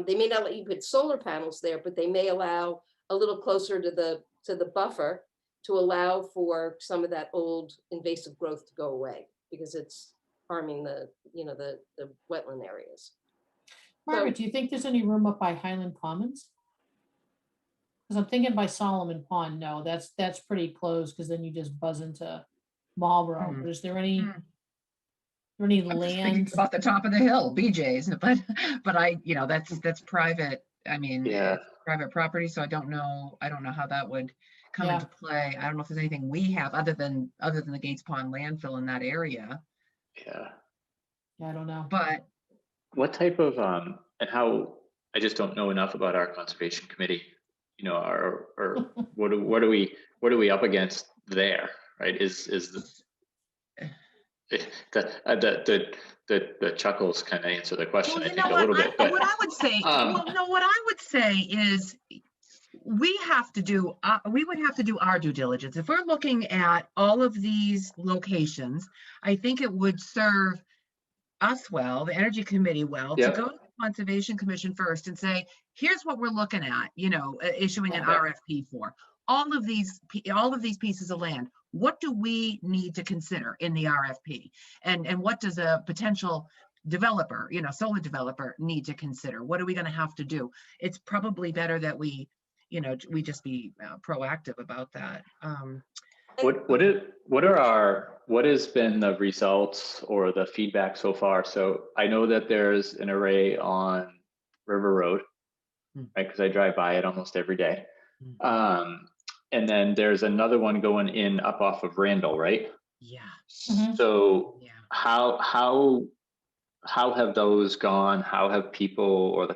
They may not let you put solar panels there, but they may allow a little closer to the buffer to allow for some of that old invasive growth to go away, because it's harming the wetland areas. Margaret, do you think there's any room up by Highland Commons? Because I'm thinking by Solomon Pond. No, that's pretty close, because then you just buzz into Marlboro. But is there any I'm just thinking land? about the top of the hill, BJ's, but that's private. I mean, Yeah. it's private property, so I don't know how that would come into play. I don't know if there's anything we have other than the Gates Pond landfill in that area. Yeah. I don't know. But What type of and how, I just don't know enough about our conservation committee, or what are we up against there, right? Is the chuckles kind of answer the question, I think, a little bit. But what I would say, what I would say is we would have to do our due diligence. If we're looking at all of these locations, I think it would serve us well, the Energy Committee well, to go to the Conservation Commission first and say, here's what we're looking at, issuing an RFP for all of these pieces of land. What do we need to consider in the RFP? And what does a potential developer, solar developer, need to consider? What are we going to have to do? It's probably better that we just be proactive about that. what has been the results or the feedback so far? So I know that there's an array on River Road, right? Because I drive by it almost every day. And then there's another one going in up off of Randall, right? Yeah. So how have those gone? How have people, or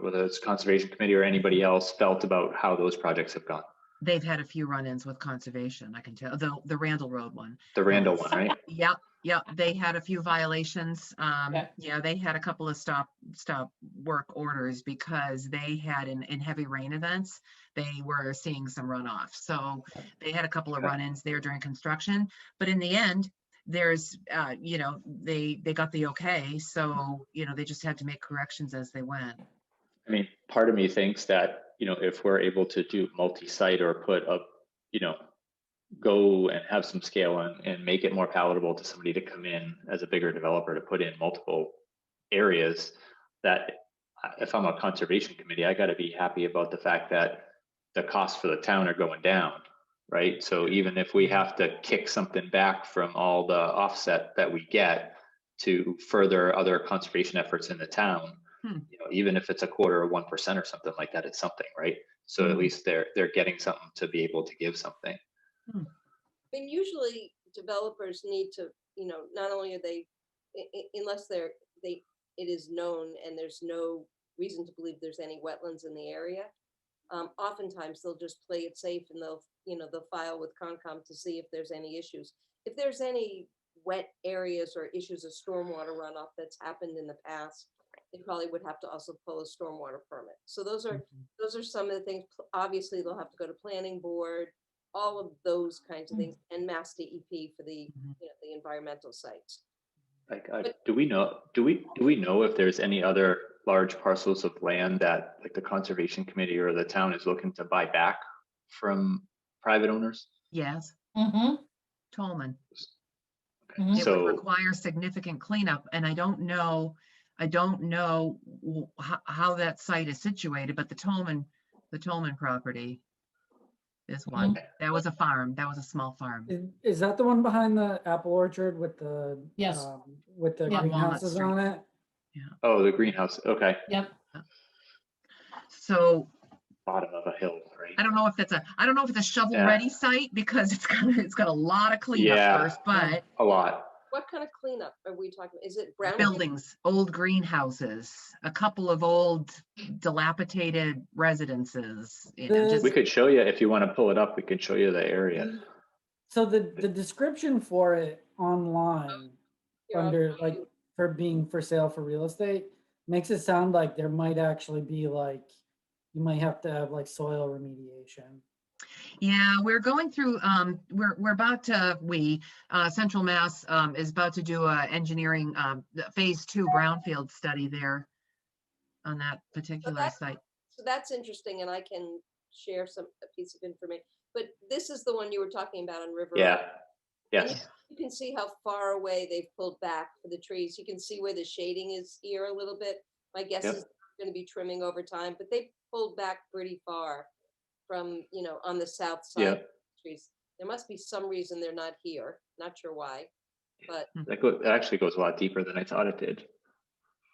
whether it's Conservation Committee or anybody else, felt about how those projects have gone? They've had a few run-ins with conservation, I can tell, the Randall Road one. The Randall one, right? Yep, they had a few violations. Yeah. Yeah, they had a couple of stop work orders because they had in heavy rain events, they were seeing some runoff. So they had a couple of Okay. run-ins there during construction, but in the end, there's, they got the okay. So, they just had to make corrections as they went. I mean, part of me thinks that, if we're able to do multi-site or put up, go and have some scale and make it more palatable to somebody to come in as a bigger developer to put in multiple areas, that if I'm a conservation committee, I got to be happy about the fact that the costs for the town are going down, right? So even if we have to kick something back from all the offset that we get to further other conservation efforts in the town, even if it's 1/4 or 1% or something like that, it's something, right? So at least they're getting something to be able to give something. I mean, usually developers need to, not only are they, unless it is known and there's no reason to believe there's any wetlands in the area. Oftentimes they'll just play it safe and they'll file with Concom to see if there's any issues. If there's any wet areas or issues of stormwater runoff that's happened in the past, they probably would have to also pull a stormwater permit. So those are some of the things. Obviously, they'll have to go to planning board, all of those kinds of things, and Mass DEP for the the environmental sites. Like, do we know if there's any other large parcels of land that like the conservation committee or the town is looking to buy back from private owners? Yes, Mm-hmm. Tolman. Okay. Mhm. It So would require significant cleanup, and I don't know how that site is situated, but the Tolman property is one. That was a farm. That was a small farm. Is that the one behind the apple orchard with the Yes. with the Yeah. greenhouses Walnut on it? oh, the greenhouse. Okay, Yep. So bottom of a hill, right? I don't know if it's a shovel-ready site because it's got a lot of cleanup Yeah. first, but A lot. What kind of cleanup are we talking? Is it brown buildings, old greenhouses, a couple of old dilapidated residences, just We could show you if you want to pull it up. We can show you the area. So the description for it online Here, I'll under show like you. for being for sale for real estate makes it sound like there might actually be like you might have to have like soil remediation. Yeah, we're going through, we're about to, Central Mass is about to do a engineering, phase 2 brownfield study there on that particular site. So that's interesting, and I can share a piece of information. But this is the one you were talking about on River Road. Yeah. Yes. You can see how far away they've pulled back for the trees. You can see where the shading is here a little bit. My guess Yep. is going to be trimming over time, but they pulled back pretty far from, on the south side. Yeah. of the trees. There must be some reason they're not here. Not sure why, but That actually goes a lot deeper than I thought it did.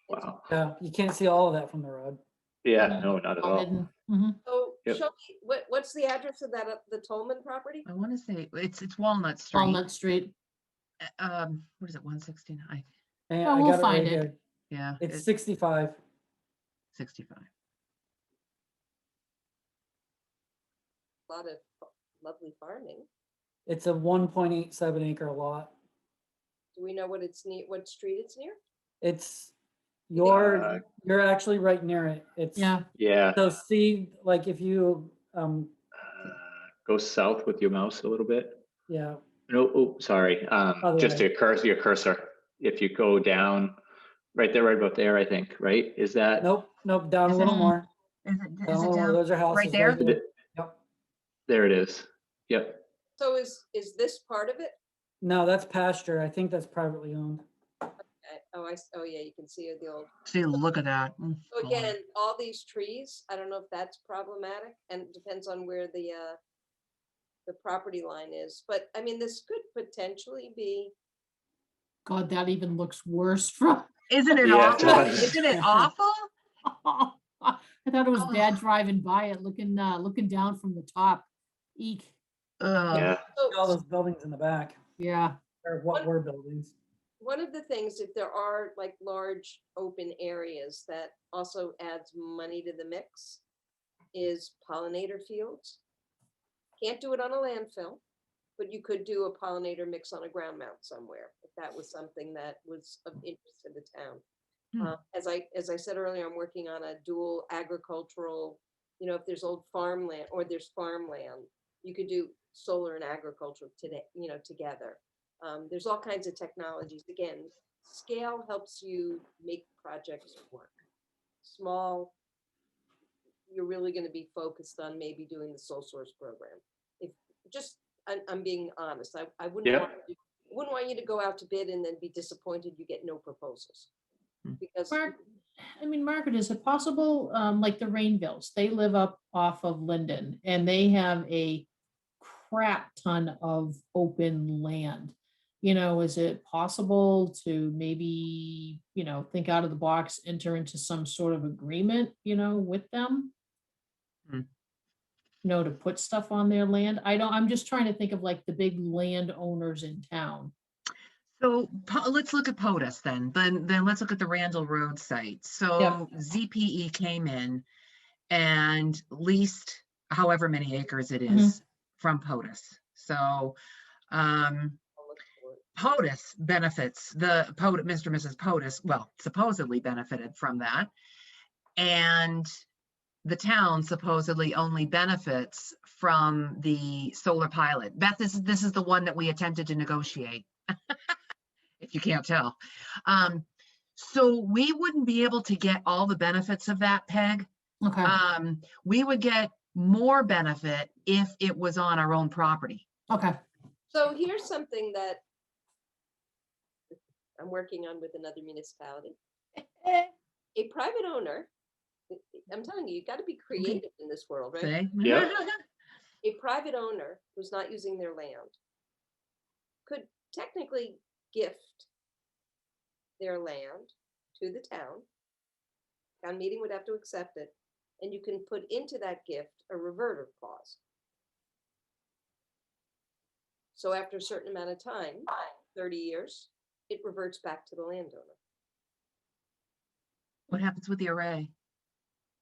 Wow. Yeah, you can't see all of that from the road. Yeah. No, not at All all. hidden. Mhm. so Yep. show me what's the address of that the Tolman property? I want to say it's Walnut Street. Walnut Street. What is it, 169? And Oh, I we'll got find right it. here. Yeah, It's 65. 65. A lot of lovely farming. It's a 1.87 acre lot. Do we know what street it's near? It's Uh, you're actually right near it. It's Yeah. Yeah. so see like if you Go south with your mouse a little bit. yeah, No, oh, sorry. Other Just way. your cursor. If you go down right there, right about there, I think, right? Is that? nope, down a Is little it- more. Is it Down a down? little more. Those are houses there? there. Yep. There it is. Yep. So is this part of it? No, that's pasture. I think that's privately owned. Oh yeah, you can see the old. See, look at that. So again, all these trees, I don't know if that's problematic, and it depends on where the property line is. But I mean, this could potentially be. God, that even looks worse from. Isn't it Yeah, it awful? does. Isn't it awful? I thought it was Oh. bad driving by it, looking down from the top. Eek. Yeah. All those buildings in the back Yeah. are what were buildings. One of the things, if there are like large open areas, that also adds money to the mix is pollinator fields. Can't do it on a landfill, but you could do a pollinator mix on a ground mount somewhere, if that was something that was of interest to the town. As I said earlier, I'm working on a dual agricultural, if there's old farmland or there's farmland, you could do solar and agriculture today, together. There's all kinds of technologies. Again, scale helps you make projects work. Small, you're really going to be focused on maybe doing the sole source program. If just, I'm being honest, I wouldn't Yep. wouldn't want you to go out to bid and then be disappointed you get no proposals. Because Margaret, is it possible, like the Rainvilles, they live up off of Linden and they have a crap ton of open land. Is it possible to maybe, think out of the box, enter into some sort of agreement, with them? To put stuff on their land? I'm just trying to think of like the big landowners in town. So let's look at POTUS then. Then let's look at the Randall Road site. So ZPE came in and leased however many acres it is from POTUS. So POTUS benefits, Mr. and Mrs. POTUS, well, supposedly benefited from that. And the town supposedly only benefits from the solar pilot. Beth, this is the one that we attempted to negotiate. If you can't tell. So we wouldn't be able to get all the benefits of that, Peg. Okay. We would get more benefit if it was on our own property. Okay. so here's something that I'm working on with another municipality. A private owner, I'm telling you, you got to be creative in this world, right? Say? Yeah. A private owner who's not using their land could technically gift their land to the town. Town meeting would have to accept it, and you can put into that gift a reverter clause. So after a certain amount of time, 30 years, it reverts back to the landowner. What happens with the array?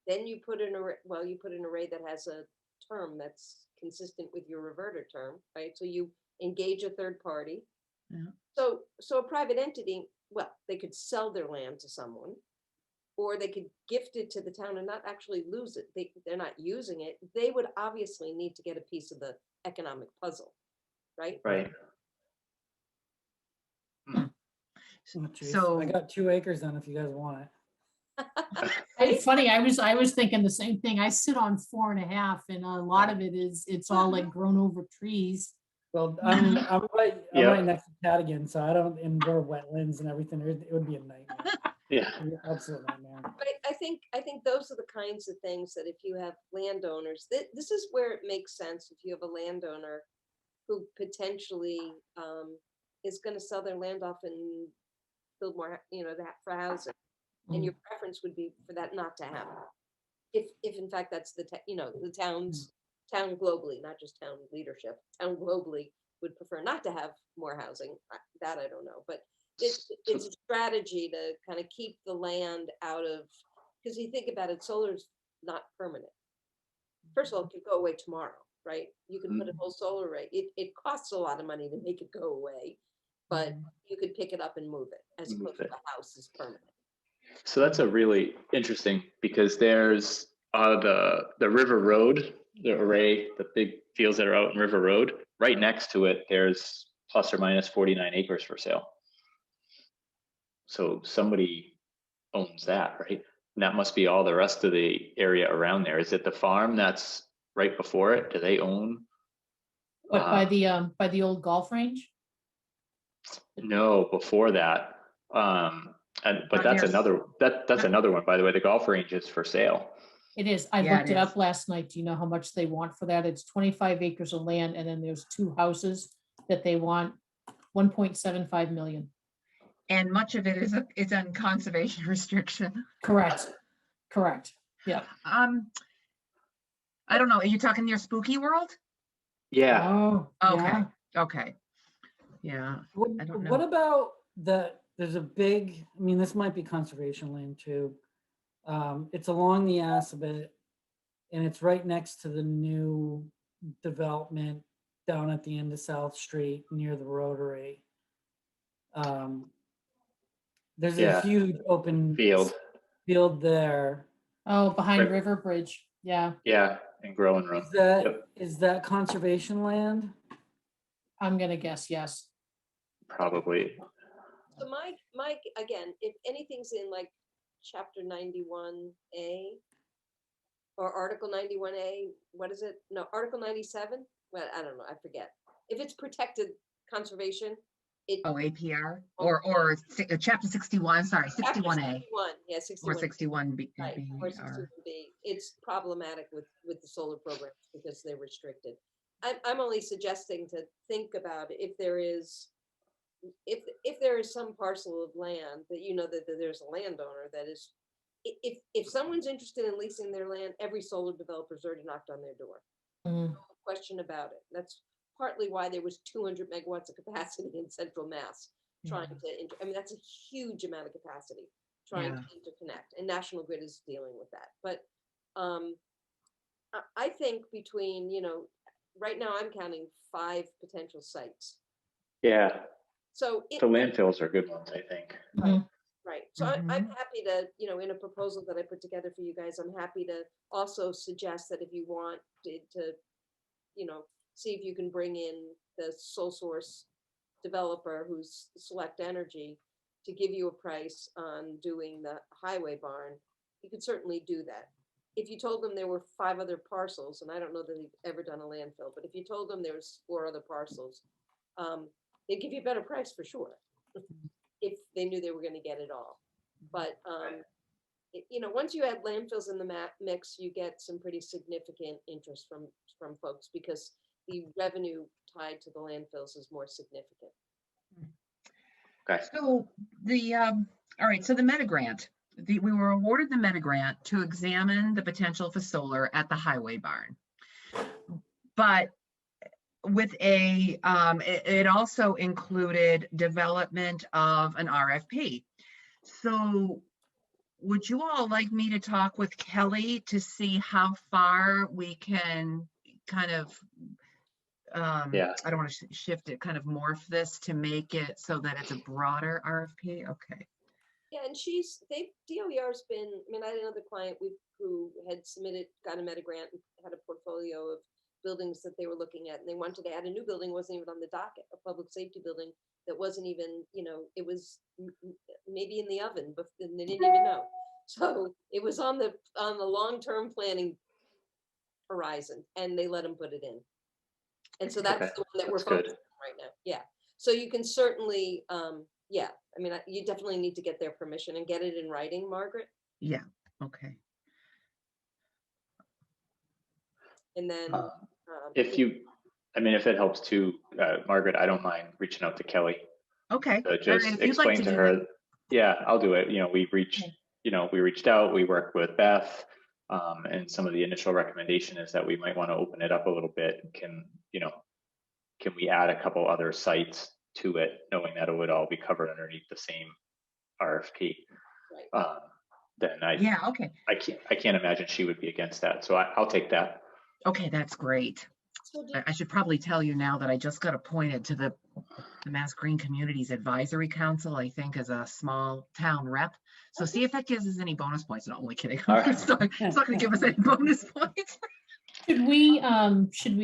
Then you put an array, you put an array that has a term that's consistent with your reverter term, right? So you engage a third party. Yeah. So a private entity, they could sell their land to someone, or they could gift it to the town and not actually lose it. They're not using it. They would obviously need to get a piece of the economic puzzle, right? Right. Oh, geez. So- I got 2 acres then if you guys want it. It's funny, I was thinking the same thing. I sit on 4.5 and a lot of it's all like grown over trees. Well, I'm right Yeah. next to Cadigan, so I don't, and we're wetlands and everything. It would be a nightmare. Yeah. It'd be an absolute nightmare. But I think those are the kinds of things that if you have landowners, this is where it makes sense. If you have a landowner who potentially is going to sell their land off and build more, that for housing, and your preference would be for that not to happen. If in fact that's the town globally, not just town leadership, town globally would prefer not to have more housing. That I don't know, but it's a strategy to kind of keep the land out of, because you think about it, solar's not permanent. First of all, it could go away tomorrow, right? You can put a whole solar array. It costs a lot of money to make it go away, but you could pick it up and move it as opposed to the house is permanent. So that's a really interesting, because there's the River Road, the array, the big fields that are out in River Road. Right next to it, there's plus or minus 49 acres for sale. So somebody owns that, right? And that must be all the rest of the area around there. Is it the farm that's right before it? Do they own? But by the old golf range? No, before that. But Not that's near- that's another one, by the way. The golf range is for sale. It is. I Yeah, looked it it is. up last night. Do you know how much they want for that? It's 25 acres of land and then there's 2 houses that they want 1.75 million. And much of it is on conservation restriction. Correct. Yeah. I don't know. Are you talking near Spooky World? Yeah. Oh, Okay. yeah. Okay. Yeah. I don't know. What about there's a big, this might be conservation land too. It's along the Assabet and it's right next to the new development down at the end of South Street near the Rotary. There's a Yeah. huge open Field. there. Oh, behind Right. River Bridge. Yeah, Yeah, and growing room. Is Yep. that conservation land? I'm gonna guess yes. Probably. So Mike, again, if anything's in like chapter 91A or article 91A, what is it? No, article 97? Well, I don't know, I forget. If it's protected conservation, it. Oh, APR or chapter 61, sorry, chapter 61A 61, yeah, 61. or 61B. Right, or BR. 61B. It's problematic with the solar programs because they're restricted. I'm only suggesting to think about if there is, if there is some parcel of land that you know that there's a landowner that is, if someone's interested in leasing their land, every solar developer's already knocked on their door. Mm. No question about it. That's partly why there was 200 megawatts of capacity in Central Mass trying to, I mean, that's a huge amount of capacity trying Yeah. to interconnect, and National Grid is dealing with that. But I think between, right now I'm counting 5 potential sites. Yeah, So the landfills are good ones, I think. right. So I'm happy to, in a proposal that I put together for you guys, I'm happy to also suggest that if you want to, see if you can bring in the sole source developer who's Select Energy to give you a price on doing the highway barn, you could certainly do that. If you told them there were 5 other parcels, and I don't know that they've ever done a landfill, but if you told them there was 4 other parcels, they'd give you a better price for sure, if they knew they were going to get it all. But, once you add landfills in the mix, you get some pretty significant interest from folks because the revenue tied to the landfills is more significant. Okay. So all right, so the Meta Grant, we were awarded the Meta Grant to examine the potential for solar at the highway barn. But with it also included development of an RFP. So would you all like me to talk with Kelly to see how far we can kind of, Yeah. I don't want to shift it, kind of morph this to make it so that it's a broader RFP? Okay. Yeah, and DOER's been, I had another client who had got a Meta Grant and had a portfolio of buildings that they were looking at, and they wanted to add a new building, wasn't even on the docket, a public safety building that wasn't even, it was maybe in the oven, but they didn't even know. So it was on the long-term planning horizon, and they let them put it in. And so that's Okay, the one that we're that's good. focusing on right now. Yeah. So you can certainly, you definitely need to get their permission and get it in writing, Margaret. Yeah. Okay. And then If it helps too, Margaret, I don't mind reaching out to Kelly Okay. to All right, just if you'd like explain to to do her. that. Yeah, I'll do it. We reached out, we worked with Beth, and some of the initial recommendation is that we might want to open it up a little bit. Can we add a couple other sites to it, knowing that it would all be covered underneath the same RFP? Right. Then Yeah, okay. I can't imagine she would be against that. So I'll take that. Okay, that's great. So I should probably tell you now that I just got appointed to the Mass Green Communities Advisory Council, I think, as a small town rep. So see if that gives us any bonus points. No, only kidding. All right. It's not going to give us any bonus points. Should we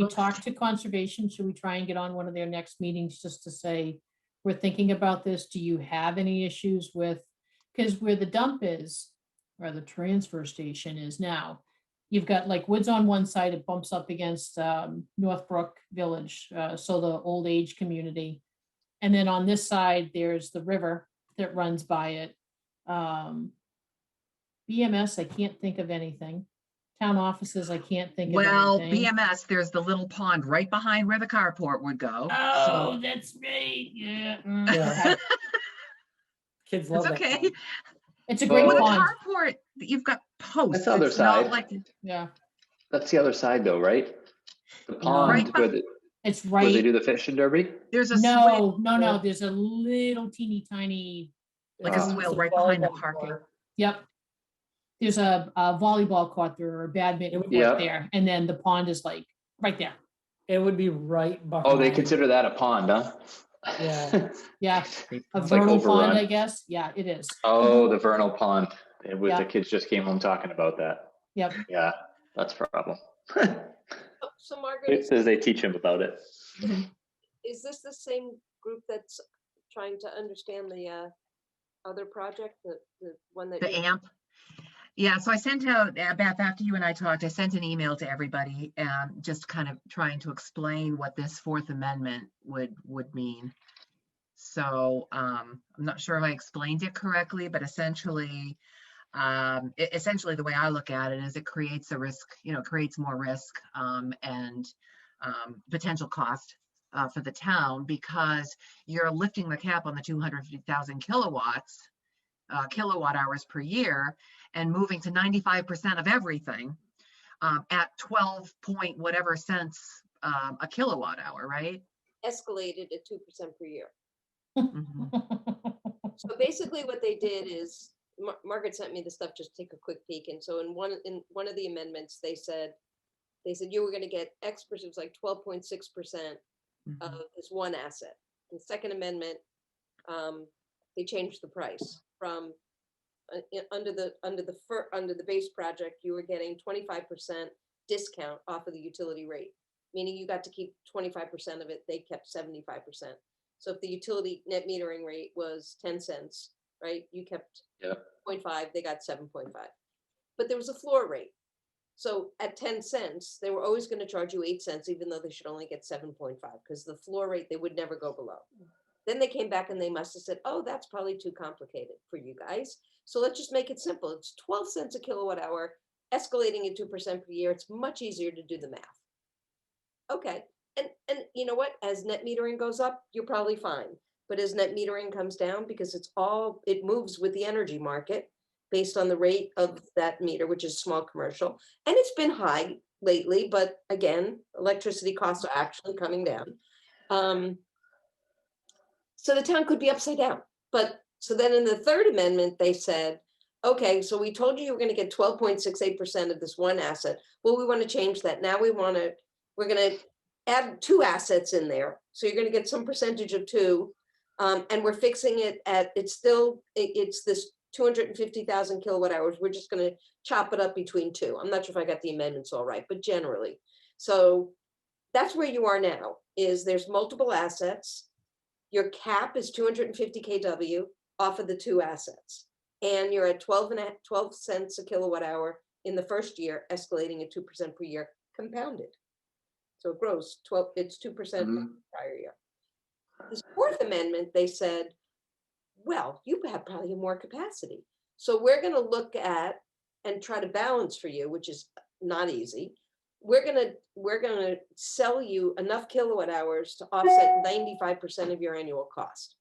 talk to conservation? Should we try and get on one of their next meetings just to say, we're thinking about this? Do you have any issues with, because where the dump is, or the transfer station is now, you've got like woods on one side, it bumps up against Northbrook Village, so the old age community. And then on this side, there's the river that runs by it. BMS, I can't think of anything. Town offices, I can't think of Well, anything. BMS, there's the little pond right behind where the carport would go. Oh, that's right. Yeah. Yeah. Kids love It's that. okay. pond. It's a great With a pond. carport, you've got posts. That's the other It's not side. like, Yeah, That's the other side though, right? The pond Right where, it's where they right. do the fishing derby? there's a No, swing, no. There's a little teeny tiny. like a Oh. swale It's a right behind the volleyball parking. court. Yep. There's a volleyball court there or a badminton court Yeah. there, and then the pond is like right there. It would be right behind. Oh, they consider that a pond, huh? Yeah. Yeah, a It's like vernal pond, overrun. I guess. Yeah, it is. Oh, the vernal pond. It was, the Yeah. kids just came home talking about that. Yep. Yeah, that's a problem. So Margaret, It says they teach him about it. is this the same group that's trying to understand the other project, the one that The you? AMP. Yeah, so I sent out, Beth, after you and I talked, I sent an email to everybody, just kind of trying to explain what this Fourth Amendment would mean. So I'm not sure if I explained it correctly, but essentially, essentially the way I look at it is it creates a risk, creates more risk and potential cost for the town, because you're lifting the cap on the 250,000 kilowatt hours per year, and moving to 95% of everything at 12 point whatever cents a kilowatt hour, right? Escalated at 2% per year. Mhm. So basically what they did is, Margaret sent me the stuff, just take a quick peek. And so in one of the amendments, they said you were gonna get X percent, it was like 12.6% of Mhm. this one asset. The second amendment, they changed the price from under the base project, you were getting 25% discount off of the utility rate, meaning you got to keep 25% of it. They kept 75%. So if the utility net metering rate was 10 cents, right, you kept Yeah. 0.5, they got 7.5. But there was a floor rate. So at 10 cents, they were always going to charge you 8 cents, even though they should only get 7.5, because the floor rate, they would never go below. Then they came back and they must have said, oh, that's probably too complicated for you guys. So let's just make it simple. It's 12 cents a kilowatt hour, escalating at 2% per year. It's much easier to do the math. Okay. And you know what? As net metering goes up, you're probably fine. But as net metering comes down, because it moves with the energy market based on the rate of that meter, which is small commercial. And it's been high lately, but again, electricity costs are actually coming down. So the town could be upside down. But so then in the third amendment, they said, okay, so we told you were going to get 12.68% of this one asset. Well, we want to change that. Now we're going to add two assets in there. So you're going to get some percentage of two. And we're fixing it it's this 250,000 kilowatt hours. We're just going to chop it up between two. I'm not sure if I got the amendments all right, but generally. So that's where you are now, is there's multiple assets. Your cap is 250 kW off of the two assets. And you're at 12 cents a kilowatt hour in the first year, escalating at 2% per year, compounded. So it grows 2% Mhm. prior year. This fourth amendment, they said, well, you have probably more capacity. So we're going to look at and try to balance for you, which is not easy. We're gonna sell you enough kilowatt hours to offset 95% of your annual cost.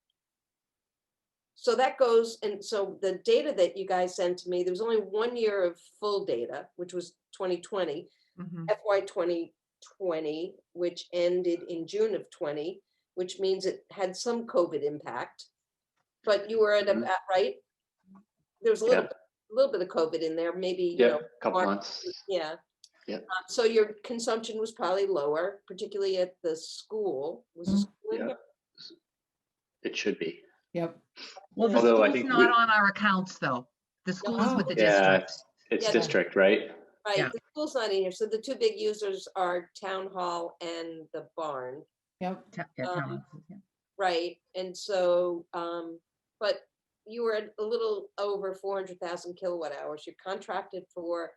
So that goes, and so the data that you guys sent to me, there was only 1 year of full data, which was 2020, Mhm. FY 2020, which ended in June of 20, which means it had some COVID impact. But you were at Mhm. about, right? There was a little bit of COVID in there, maybe, Yeah, couple March, months. yeah. Yeah. So your consumption was probably lower, particularly at the school. Was the school in Yeah. here? It should be. Yep. Well, the Although I school's think not on our accounts though. The school is with the Yeah, district. it's Yeah. district, right? Right, Yeah. the school's not in here. So the two big users are town hall and the barn, Yep. Yeah, Um, town offices, yeah. right? And so, but you were at a little over 400,000 kilowatt hours. You're contracted for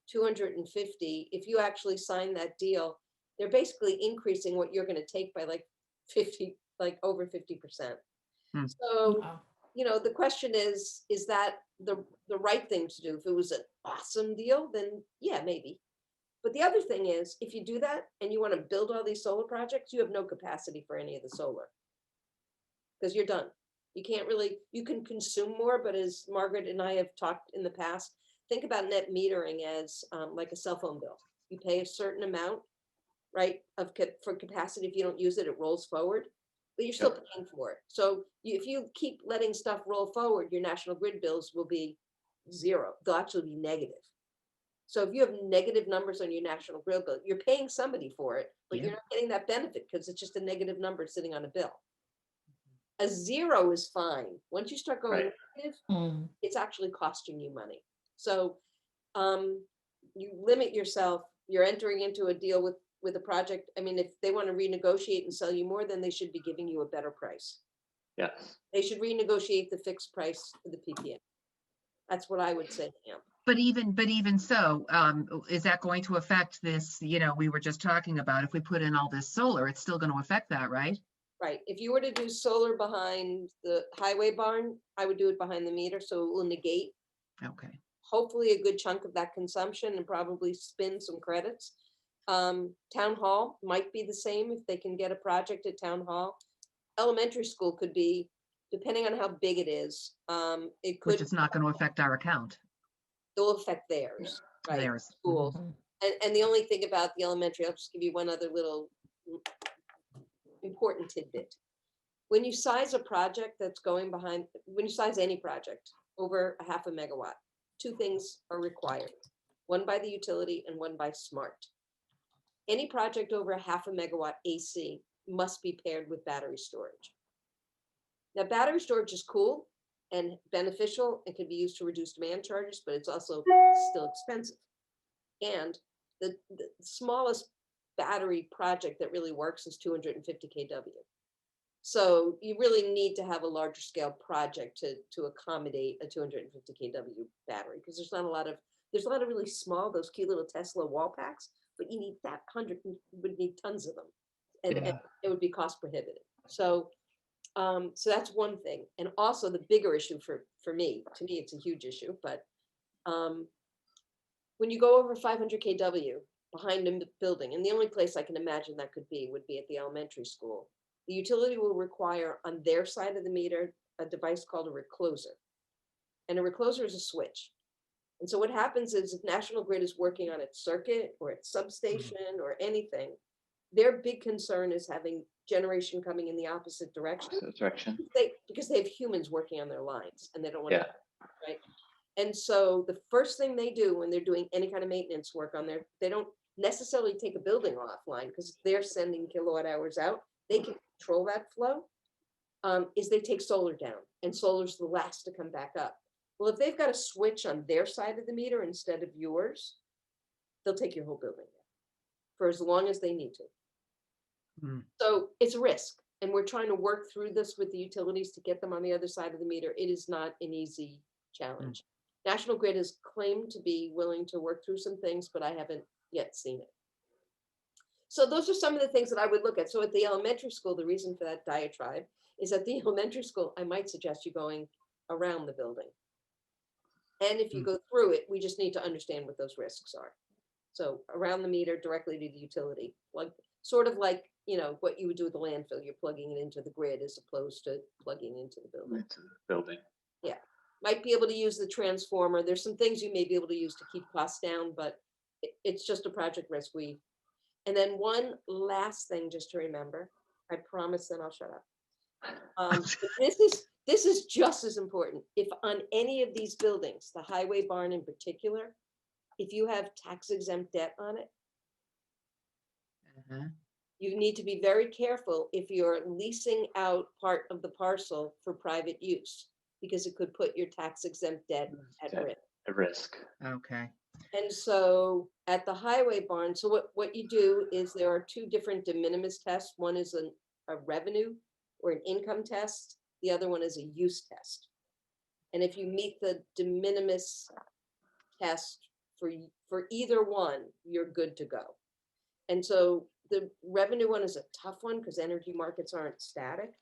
250. If you actually sign that deal, they're basically increasing what you're going to take by like 50, like over 50%. Hmm. So, Wow. the question is that the right thing to do? If it was an awesome deal, then yeah, maybe. But the other thing is, if you do that and you want to build all these solar projects, you have no capacity for any of the solar. Because you're done. You can consume more, but as Margaret and I have talked in the past, think about net metering as like a cell phone bill. You pay a certain amount, right, for capacity. If you don't use it, it rolls forward, but you're still paying for it. So if you keep letting stuff roll forward, your national grid bills will be zero. They'll actually be negative. So if you have negative numbers on your National Grid bill, you're paying somebody for it, but Yeah. you're not getting that benefit because it's just a negative number sitting on a bill. A 0 is fine. Once you start going Right. negative, Mm. it's actually costing you money. So you limit yourself, you're entering into a deal with a project. I mean, if they want to renegotiate and sell you more, then they should be giving you a better price. Yes. They should renegotiate the fixed price for the PPA. That's what I would say to him. But even so, is that going to affect this, we were just talking about, if we put in all this solar, it's still going to affect that, right? Right. If you were to do solar behind the highway barn, I would do it behind the meter, so it will negate Okay. hopefully a good chunk of that consumption and probably spin some credits. Town hall might be the same if they can get a project at town hall. Elementary school could be, depending on how big it is, it Which could, is not going to affect our account. it'll affect theirs, right? Theirs. Schools. And the only thing about the elementary, I'll just give you one other little important tidbit. When you size a project that's going behind, when you size any project over a 0.5 megawatt, two things are required. One by the utility and one by SMART. Any project over a 0.5 megawatt AC must be paired with battery storage. Now, battery storage is cool and beneficial and can be used to reduce demand charges, but it's also still expensive. And the smallest battery project that really works is 250 kW. So you really need to have a larger scale project to accommodate a 250 kW battery, because there's a lot of really small, those cute little Tesla wall packs, but you need that 100, would need tons of them, and it would be cost prohibitive. So so that's one thing. And also the bigger issue for me, to me, it's a huge issue, but when you go over 500 kW behind a building, and the only place I can imagine that could be would be at the elementary school, the utility will require on their side of the meter a device called a recloser. And a recloser is a switch. And so what happens is if National Grid is working on its circuit or its substation or anything, their big concern is having generation coming in the opposite direction. Because they have humans working on their lines and they don't want to, right? And so the first thing they do when they're doing any kind of maintenance work on there, they don't necessarily take a building offline because they're sending kilowatt hours out. They can control that flow, is they take solar down, and solar's the last to come back up. Well, if they've got a switch on their side of the meter instead of yours, they'll take your whole building down for as long as they need to. So it's a risk, and we're trying to work through this with the utilities to get them on the other side of the meter. It is not an easy challenge. National Grid has claimed to be willing to work through some things, but I haven't yet seen it. So those are some of the things that I would look at. So at the elementary school, the reason for that diatribe is at the elementary school, I might suggest you going around the building. And if you go through it, we just need to understand what those risks are. So around the meter, directly to the utility, like sort of like, what you would do with the landfill, you're plugging it into the grid as opposed to plugging into the building. Yeah. Might be able to use the transformer. There's some things you may be able to use to keep costs down, but it's just a project risk. And then one last thing just to remember, I promise then I'll shut up. This is just as important. If on any of these buildings, the highway barn in particular, if you have tax exempt debt on it, you need to be very careful if you're leasing out part of the parcel for private use, because it could put your tax exempt debt at risk. Okay. And so at the highway barn, so what you do is there are two different de minimis tests. One is a revenue or an income test. The other one is a use test. And if you meet the de minimis test for either one, you're good to go. And so the revenue one is a tough one because energy markets aren't static.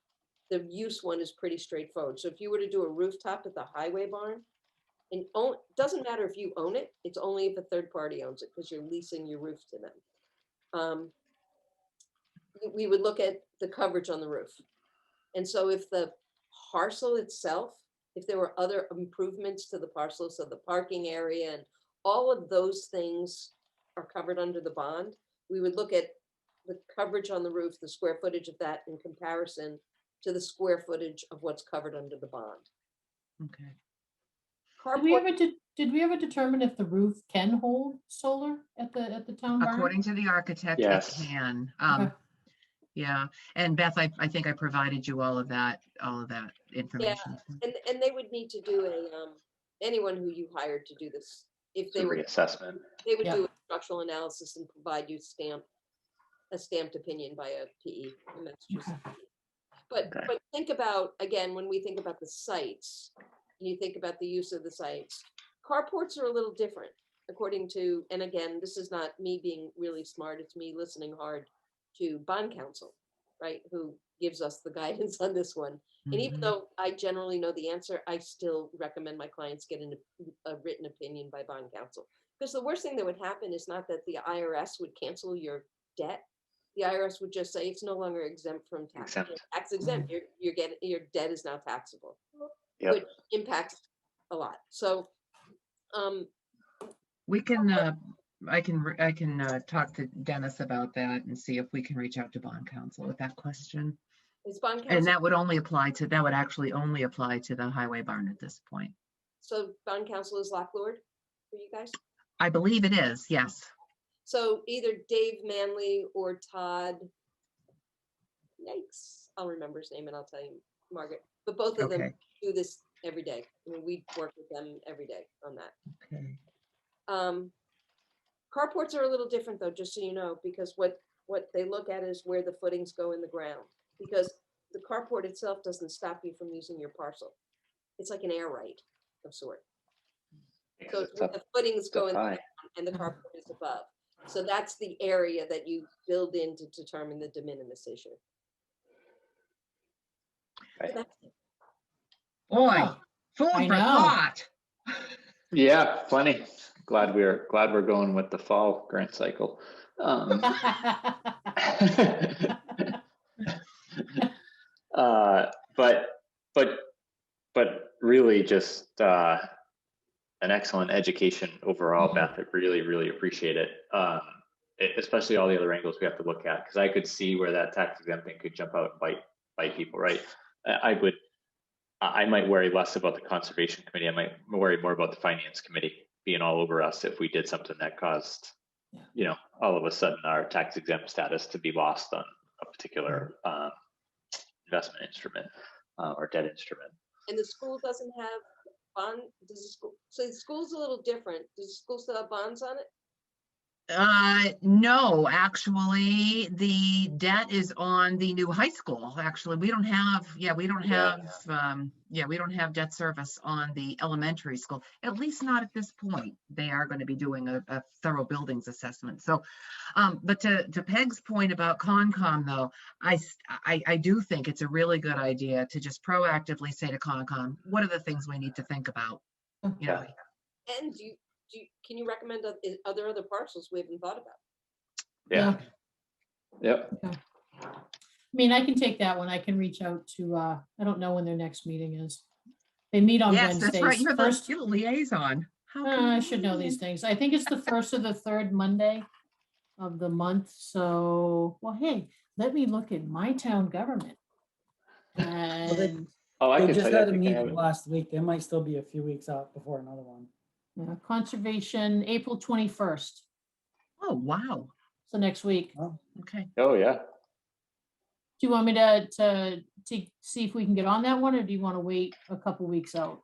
The use one is pretty straightforward. So if you were to do a rooftop at the highway barn, and it doesn't matter if you own it, it's only if a third party owns it because you're leasing your roof to them. We would look at the coverage on the roof. And so if the parcel itself, if there were other improvements to the parcel, so the parking area and all of those things are covered under the bond, we would look at the coverage on the roof, the square footage of that in comparison to the square footage of what's covered under the bond. Okay. Did we ever determine if the roof can hold solar at the town barn? According to the architect, it Yes. can. Okay. Yeah, and Beth, I think I provided you all of that Yeah, information. and they would need to do anyone who you hired to do this, if It's a they were, reassessment. they would Yeah. do a structural analysis and provide you a stamped opinion by a PE in Massachusetts. Okay. But think about, again, when we think about the sites, you think about the use of the sites. Carports are a little different according to, and again, this is not me being really smart, it's me listening hard to bond counsel, right? Who gives us the guidance on this one. And even Mhm. though I generally know the answer, I still recommend my clients get a written opinion by bond counsel. Because the worst thing that would happen is not that the IRS would cancel your debt. The IRS would just say it's no longer exempt from tax. Exempt. Tax exempt. Your debt is now taxable, Yep. which impacts a lot. So, We can, I can talk to Dennis about that and see if we can reach out to bond counsel with that question. is bond And counsel, that would actually only apply to the highway barn at this point. so bond counsel is Lock Lord for you guys? I believe it is, yes. So either Dave Manley or Todd, yikes, I'll remember his name and I'll tell you, Margaret, but both of them Okay, do this every day. I mean, we work with them every day on that. okay. Carports are a little different though, just so you know, because what they look at is where the footings go in the ground. Because the carport itself doesn't stop you from using your parcel. It's like an air right of sort. So it's where the footings go in the high. ground and the carport is above. So that's the area that you build in to determine the de minimis issue. So Okay. that's it. Boy, Oh, food I for know. thought. Yeah, plenty. Glad we're going with the fall grant cycle. But really just an excellent education overall, Mhm. Beth. I really appreciate it. Especially all the other angles we have to look at, because I could see where that tax exempting could jump out and bite people, right? I might worry less about the conservation committee. I might worry more about the finance committee being all over us if we did something that caused, Yeah. all of a sudden our tax exempt status to be lost on a particular investment instrument or debt instrument. And the school doesn't have bond, does the school, so the school's a little different. Does the school still have bonds on it? No, actually, the debt is on the new high school. Actually, we don't have debt service on the elementary school, at least not at this point. They are going to be doing a thorough buildings assessment. So, but to Peg's point about Concom, though, I do think it's a really good idea to just proactively say to Concom, what are the things we need to think about? You know, And can you recommend other parcels we haven't thought about? Yeah. Yep. I mean, I can take that one. I can reach out to, I don't know when their next meeting is. They meet on yes, Wednesdays. that's right. You're First, the liaison. How I should know these convenient. things. I think it's the first or the third Monday of the month. So, well, hey, let me look at my town government. And Oh, I They could just tell you, I had a think I have meeting it. last week. They might still be a few weeks out before another one. conservation, April 21st. Oh, wow. So next week. Oh, Okay. Oh, yeah. Do you want me to see if we can get on that one, or do you want to wait a couple weeks out?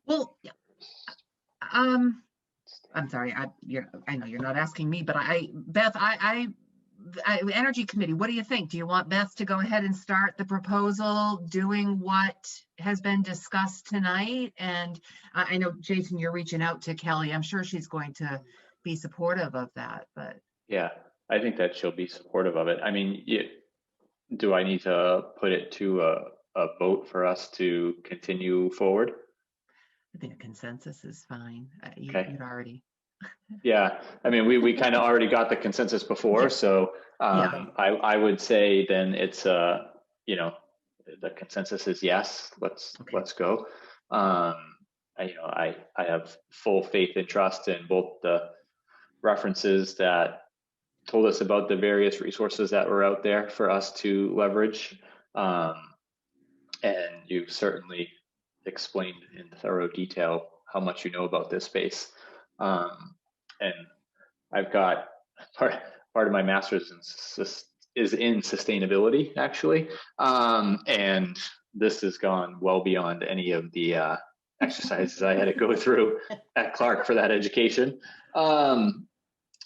Well, I'm sorry. I know you're not asking me, but Beth, Energy Committee, what do you think? Do you want Beth to go ahead and start the proposal, doing what has been discussed tonight? And I know, Jason, you're reaching out to Kelly. I'm sure she's going to be supportive of that, but. Yeah, I think that she'll be supportive of it. I mean, do I need to put it to a vote for us to continue forward? I think a consensus is fine. Okay. You'd already. Yeah, I mean, we kind of already got the consensus before, Yeah. so Yeah. I would say then it's the consensus is yes. Let's go. I have full faith and trust in both the references that told us about the various resources that were out there for us to leverage, and you've certainly explained in thorough detail how much you know about this space. And I've got part of my master's is in sustainability, actually. And this has gone well beyond any of the exercises I had to go through at Clark for that education.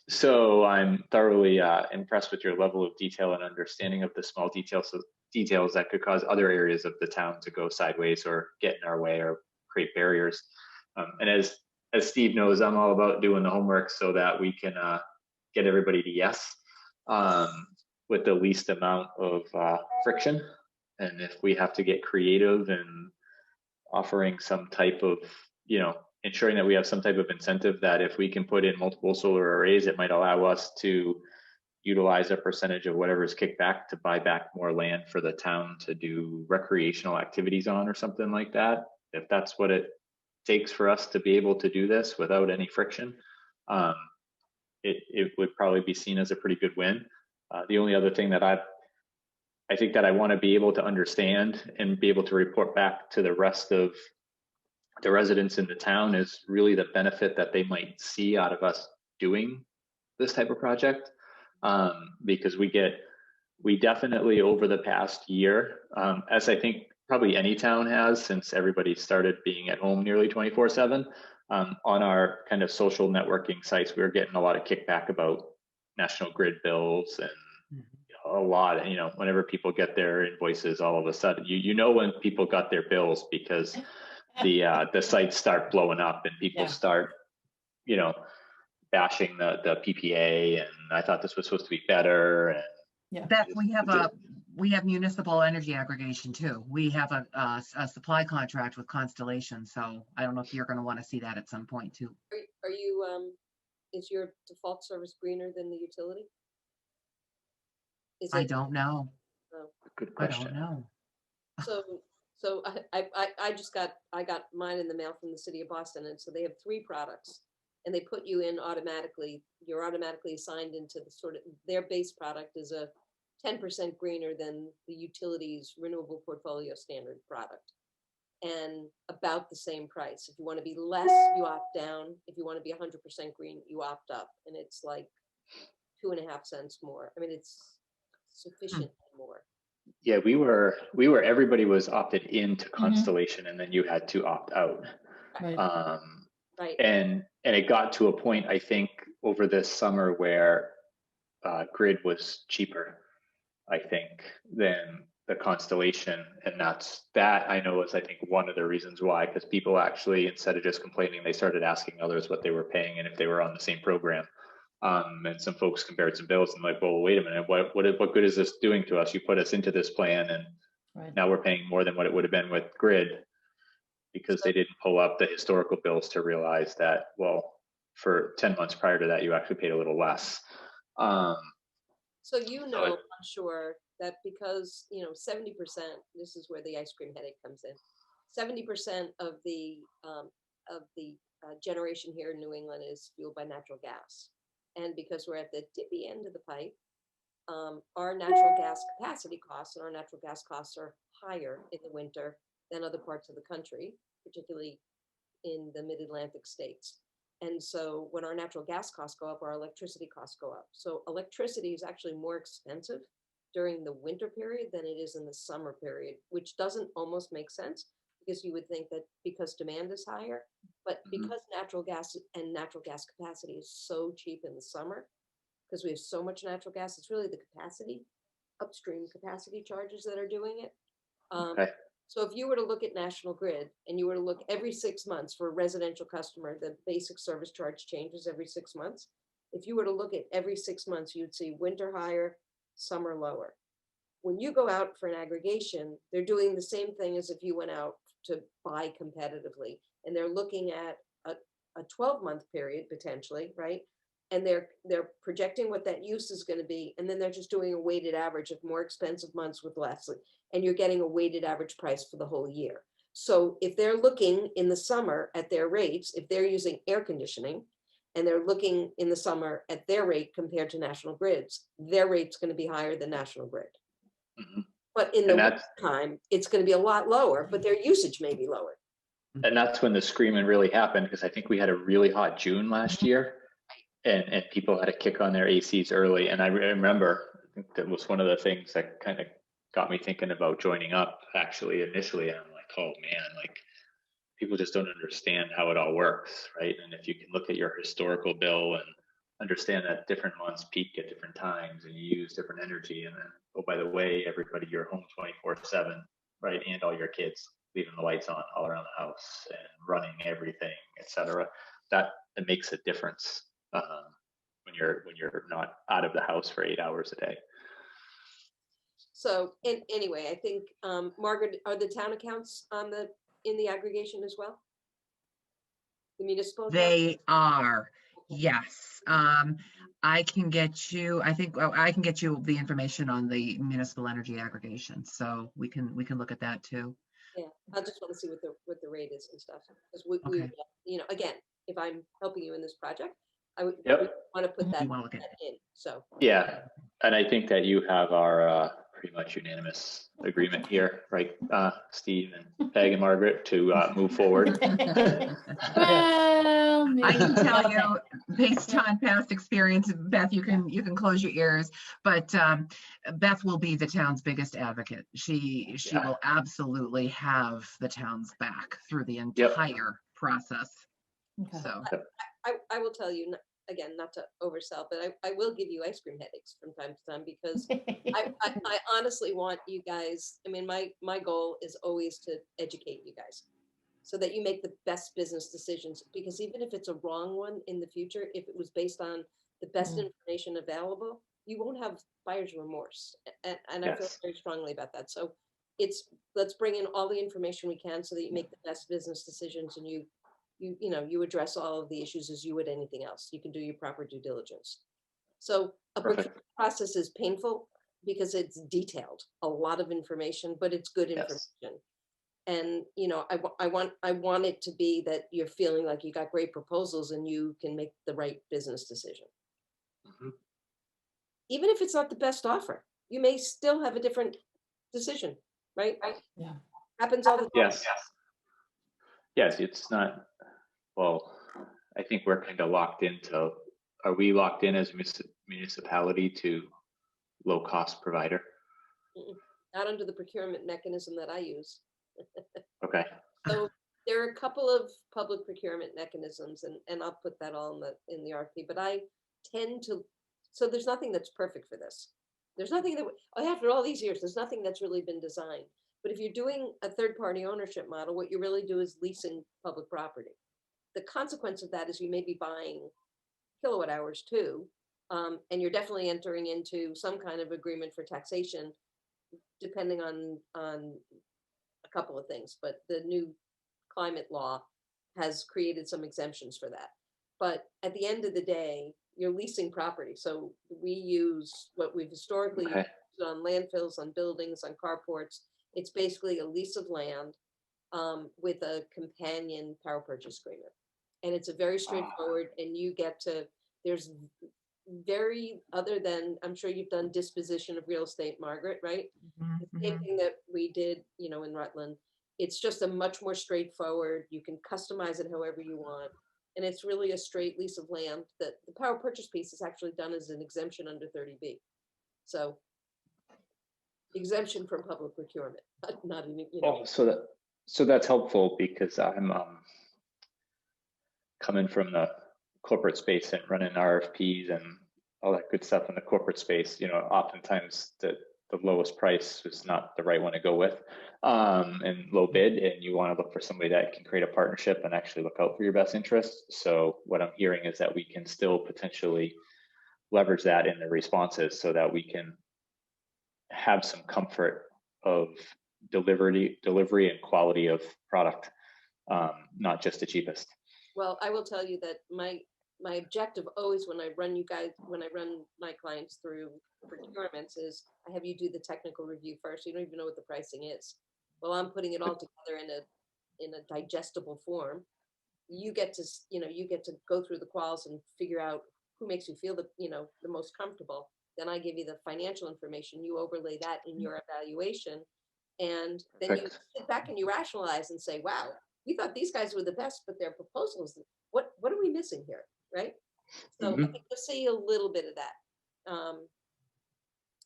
So I'm thoroughly impressed with your level of detail and understanding of the small details that could cause other areas of the town to go sideways or get in our way or create barriers. And as Steve knows, I'm all about doing the homework so that we can get everybody to yes with the least amount of friction. And if we have to get creative and offering some type of, ensuring that we have some type of incentive that if we can put in multiple solar arrays, it might allow us to utilize a percentage of whatever is kicked back to buy back more land for the town to do recreational activities on or something like that. If that's what it takes for us to be able to do this without any friction, it would probably be seen as a pretty good win. The only other thing that I think that I want to be able to understand and be able to report back to the rest of the residents in the town is really the benefit that they might see out of us doing this type of project. Because we definitely over the past year, as I think probably any town has since everybody started being at home nearly 24/7, on our kind of social networking sites, we were getting a lot of kickback about National Grid bills and a lot, whenever people get their invoices, all of a sudden, when people got their bills because the sites start blowing up and people start, bashing the PPA, and I thought this was supposed to be better. And Beth, we have municipal energy aggregation too. We have a supply contract with Constellation, so I don't know if you're going to want to see that at some point too. Are you, is your default service greener than the utility? Is I it? don't know. Oh. good I question. don't know. So I got mine in the mail from the city of Boston, and so they have 3 products, and they put you in automatically. You're automatically assigned into the sort of their base product is a 10% greener than the utilities renewable portfolio standard product, and about the same price. If you want to be less, you opt down. If you want to be 100% green, you opt up, and it's like 2.5 cents more. I mean, it's sufficient more. Yeah, we were everybody was opted into Constellation, and then you had to opt out. Right. Right. And it got to a point, I think, over this summer where Grid was cheaper, I think, than the Constellation, and that I know is, I think, one of the reasons why, because people actually, instead of just complaining, they started asking others what they were paying and if they were on the same program. And some folks compared some bills and like, well, wait a minute, what good is this doing to us? You put us into this plan, and now we're paying more than what it would have been with Grid, because they didn't pull up the historical bills to realize that, well, for 10 months prior to that, you actually paid a little less. So I'm sure that because 70%, this is where the ice cream headache comes in. 70% of the generation here in New England is fueled by natural gas. And because we're at the dippy end of the pipe, our natural gas capacity costs and our natural gas costs are higher in the winter than other parts of the country, particularly in the mid-Atlantic states. And so when our natural gas costs go up, our electricity costs go up. So electricity is actually more expensive during the winter period than it is in the summer period, which doesn't almost make sense, because you would think that because demand is higher, but because natural gas and natural gas capacity is so cheap in the summer, because we have so much natural gas, it's really the capacity, upstream capacity charges that are doing it. So if you were to look at National Grid and you were to look every 6 months for a residential customer, the basic service charge changes every 6 months. If you were to look at every 6 months, you'd see winter higher, summer lower. When you go out for an aggregation, they're doing the same thing as if you went out to buy competitively, and they're looking at a 12-month period potentially, right? And they're projecting what that use is going to be, and then they're just doing a weighted average of more expensive months with less, and you're getting a weighted average price for the whole year. So if they're looking in the summer at their rates, if they're using air conditioning, and they're looking in the summer at their rate compared to National Grid's, their rate's going to be higher than National Grid. But in the time, it's going to be a lot lower, but their usage may be lower. And that's when the screaming really happened, because I think we had a really hot June last year, and people had to kick on their ACs early. And I remember, I think that was one of the things that kind of got me thinking about joining up actually initially. And I'm like, oh man, like people just don't understand how it all works, right? And if you can look at your historical bill and understand that different months peak at different times and you use different energy, and then, oh, by the way, everybody, you're home 24/7, right? And all your kids, leaving the lights on all around the house and running everything, etc. That it makes a difference when you're not out of the house for 8 hours a day. So anyway, I think, Margaret, are the town accounts on in the aggregation as well? The municipal? accounts? They are, yes. I can get you, I think, I can get you the information on the municipal energy aggregation, so we can look at that too. Yeah, I just want to see what the rate is and stuff, because Okay. you know, again, if I'm helping you in this project, I would Yep. want to put that You want to look at it. in, so. Yeah, and I think that you have our pretty much unanimous agreement here, right, Steve and Peg and Margaret, to move forward. Well, I can maybe. tell you, based on past experience, Beth, you can close your ears, but Beth will be the town's biggest advocate. She Yeah. will absolutely have the town's back through the entire process. Okay. So I will tell you, again, not to oversell, but I will give you ice cream headaches from time to time, because I honestly want you guys, I mean, my goal is always to educate you guys so that you make the best business decisions, because even if it's a wrong one in the future, if it was based on the best information available, you won't have buyer's remorse. And I feel Yes. very strongly about that. So let's bring in all the information we can so that you make the best business decisions, and you address all of the issues as you would anything else. You can do your proper due diligence. So a Perfect. procurement process is painful because it's detailed, a lot of information, but it's good Yes. information. And I want it to be that you're feeling like you got great proposals and you can make the right business decision. Mhm. Even if it's not the best offer, you may still have a different decision, right? Yeah. Happens all the time. Yes. Yes, it's not, well, I think we're kind of locked into, are we locked in as a municipality to low-cost provider? Not under the procurement mechanism that I use. Okay, So there are a couple of public procurement mechanisms, and I'll put that all in the RFP, but I tend to, so there's nothing that's perfect for this. There's nothing that, after all these years, there's nothing that's really been designed. But if you're doing a third-party ownership model, what you really do is leasing public property. The consequence of that is you may be buying kilowatt hours too, and you're definitely entering into some kind of agreement for taxation, depending on a couple of things. But the new climate law has created some exemptions for that. But at the end of the day, you're leasing property. So we use what we've historically okay, used on landfills, on buildings, on carports. It's basically a lease of land with a companion power purchase agreement. And it's a very straightforward, and you get to, there's very, other than, I'm sure you've done disposition of real estate, Margaret, right? The same thing that we did, in Rutland. It's just a much more straightforward, you can customize it however you want. And it's really a straight lease of land. That the power purchase piece is actually done as an exemption under 30B. So exemption from public procurement, not even, oh, so that's helpful, because I'm coming from the corporate space and running RFPs and all that good stuff in the corporate space. Oftentimes the lowest price is not the right one to go with, and low bid, and you want to look for somebody that can create a partnership and actually look out for your best interests. So what I'm hearing is that we can still potentially leverage that in the responses, so that we can have some comfort of delivery and quality of product, not just the cheapest. Well, I will tell you that my objective always when I run my clients through procurements is I have you do the technical review first. You don't even know what the pricing is. Well, I'm putting it all together in a digestible form. You get to go through the quals and figure out who makes you feel the most comfortable. Then I give you the financial information. You overlay that in your evaluation, and then you Perfect. sit back and you rationalize and say, wow, we thought these guys were the best, but their proposals, what are we missing here, right? So I Mhm. think you'll see a little bit of that.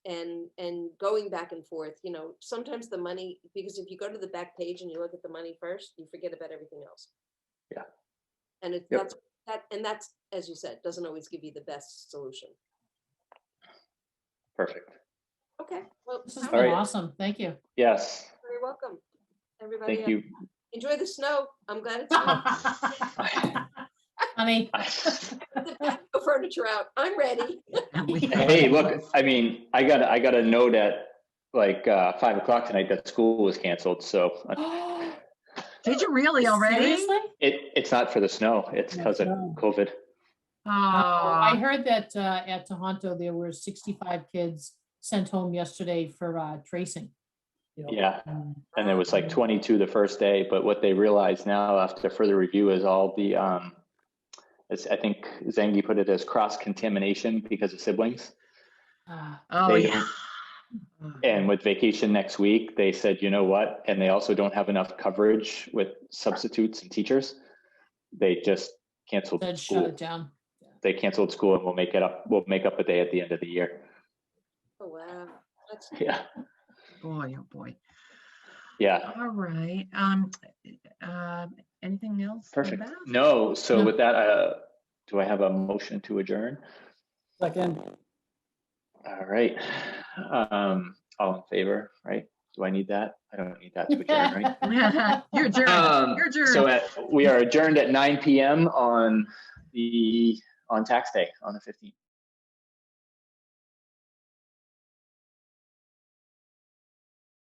And going back and forth, you know, sometimes the money, because if you go to the back page and you look at the money first, you forget about everything else. Yeah. And Yep. that's, as you said, doesn't always give you the best solution. Perfect. Okay, well, This has All been right. awesome. Thank you. Yes, very welcome, everybody. thank you. Enjoy the snow. I'm glad it's not Honey, the patio furniture out. I'm ready. Hey, look, I mean, I got a note at like 5 o'clock tonight that school was canceled. So Did you really already? seriously? it's not for the snow. It's because of No. COVID. Oh, I Oh, heard that at Tohoto, there were 65 kids sent home yesterday for tracing. Yeah. And it was like 22 the first day. But what they realize now after further review is all the, I think Zengi put it as cross contamination because of siblings. oh, They yeah. And with vacation next week, they said, you know what? And they also don't have enough coverage with substitutes and teachers. They just canceled Said shut school. it down. They canceled school and we'll make it up. We'll make up a day at the end of the year. Oh, wow. That's Yeah. Boy, oh boy. Yeah. All right. Anything else? Perfect. Beth? No. So No. with that, do I have a motion to adjourn? Second. All right. All in favor, right? Do I need that? I don't need that to adjourn, right? You're adjourned. You're adjourned. So we are adjourned at 9 p.m. on tax day on the 15th.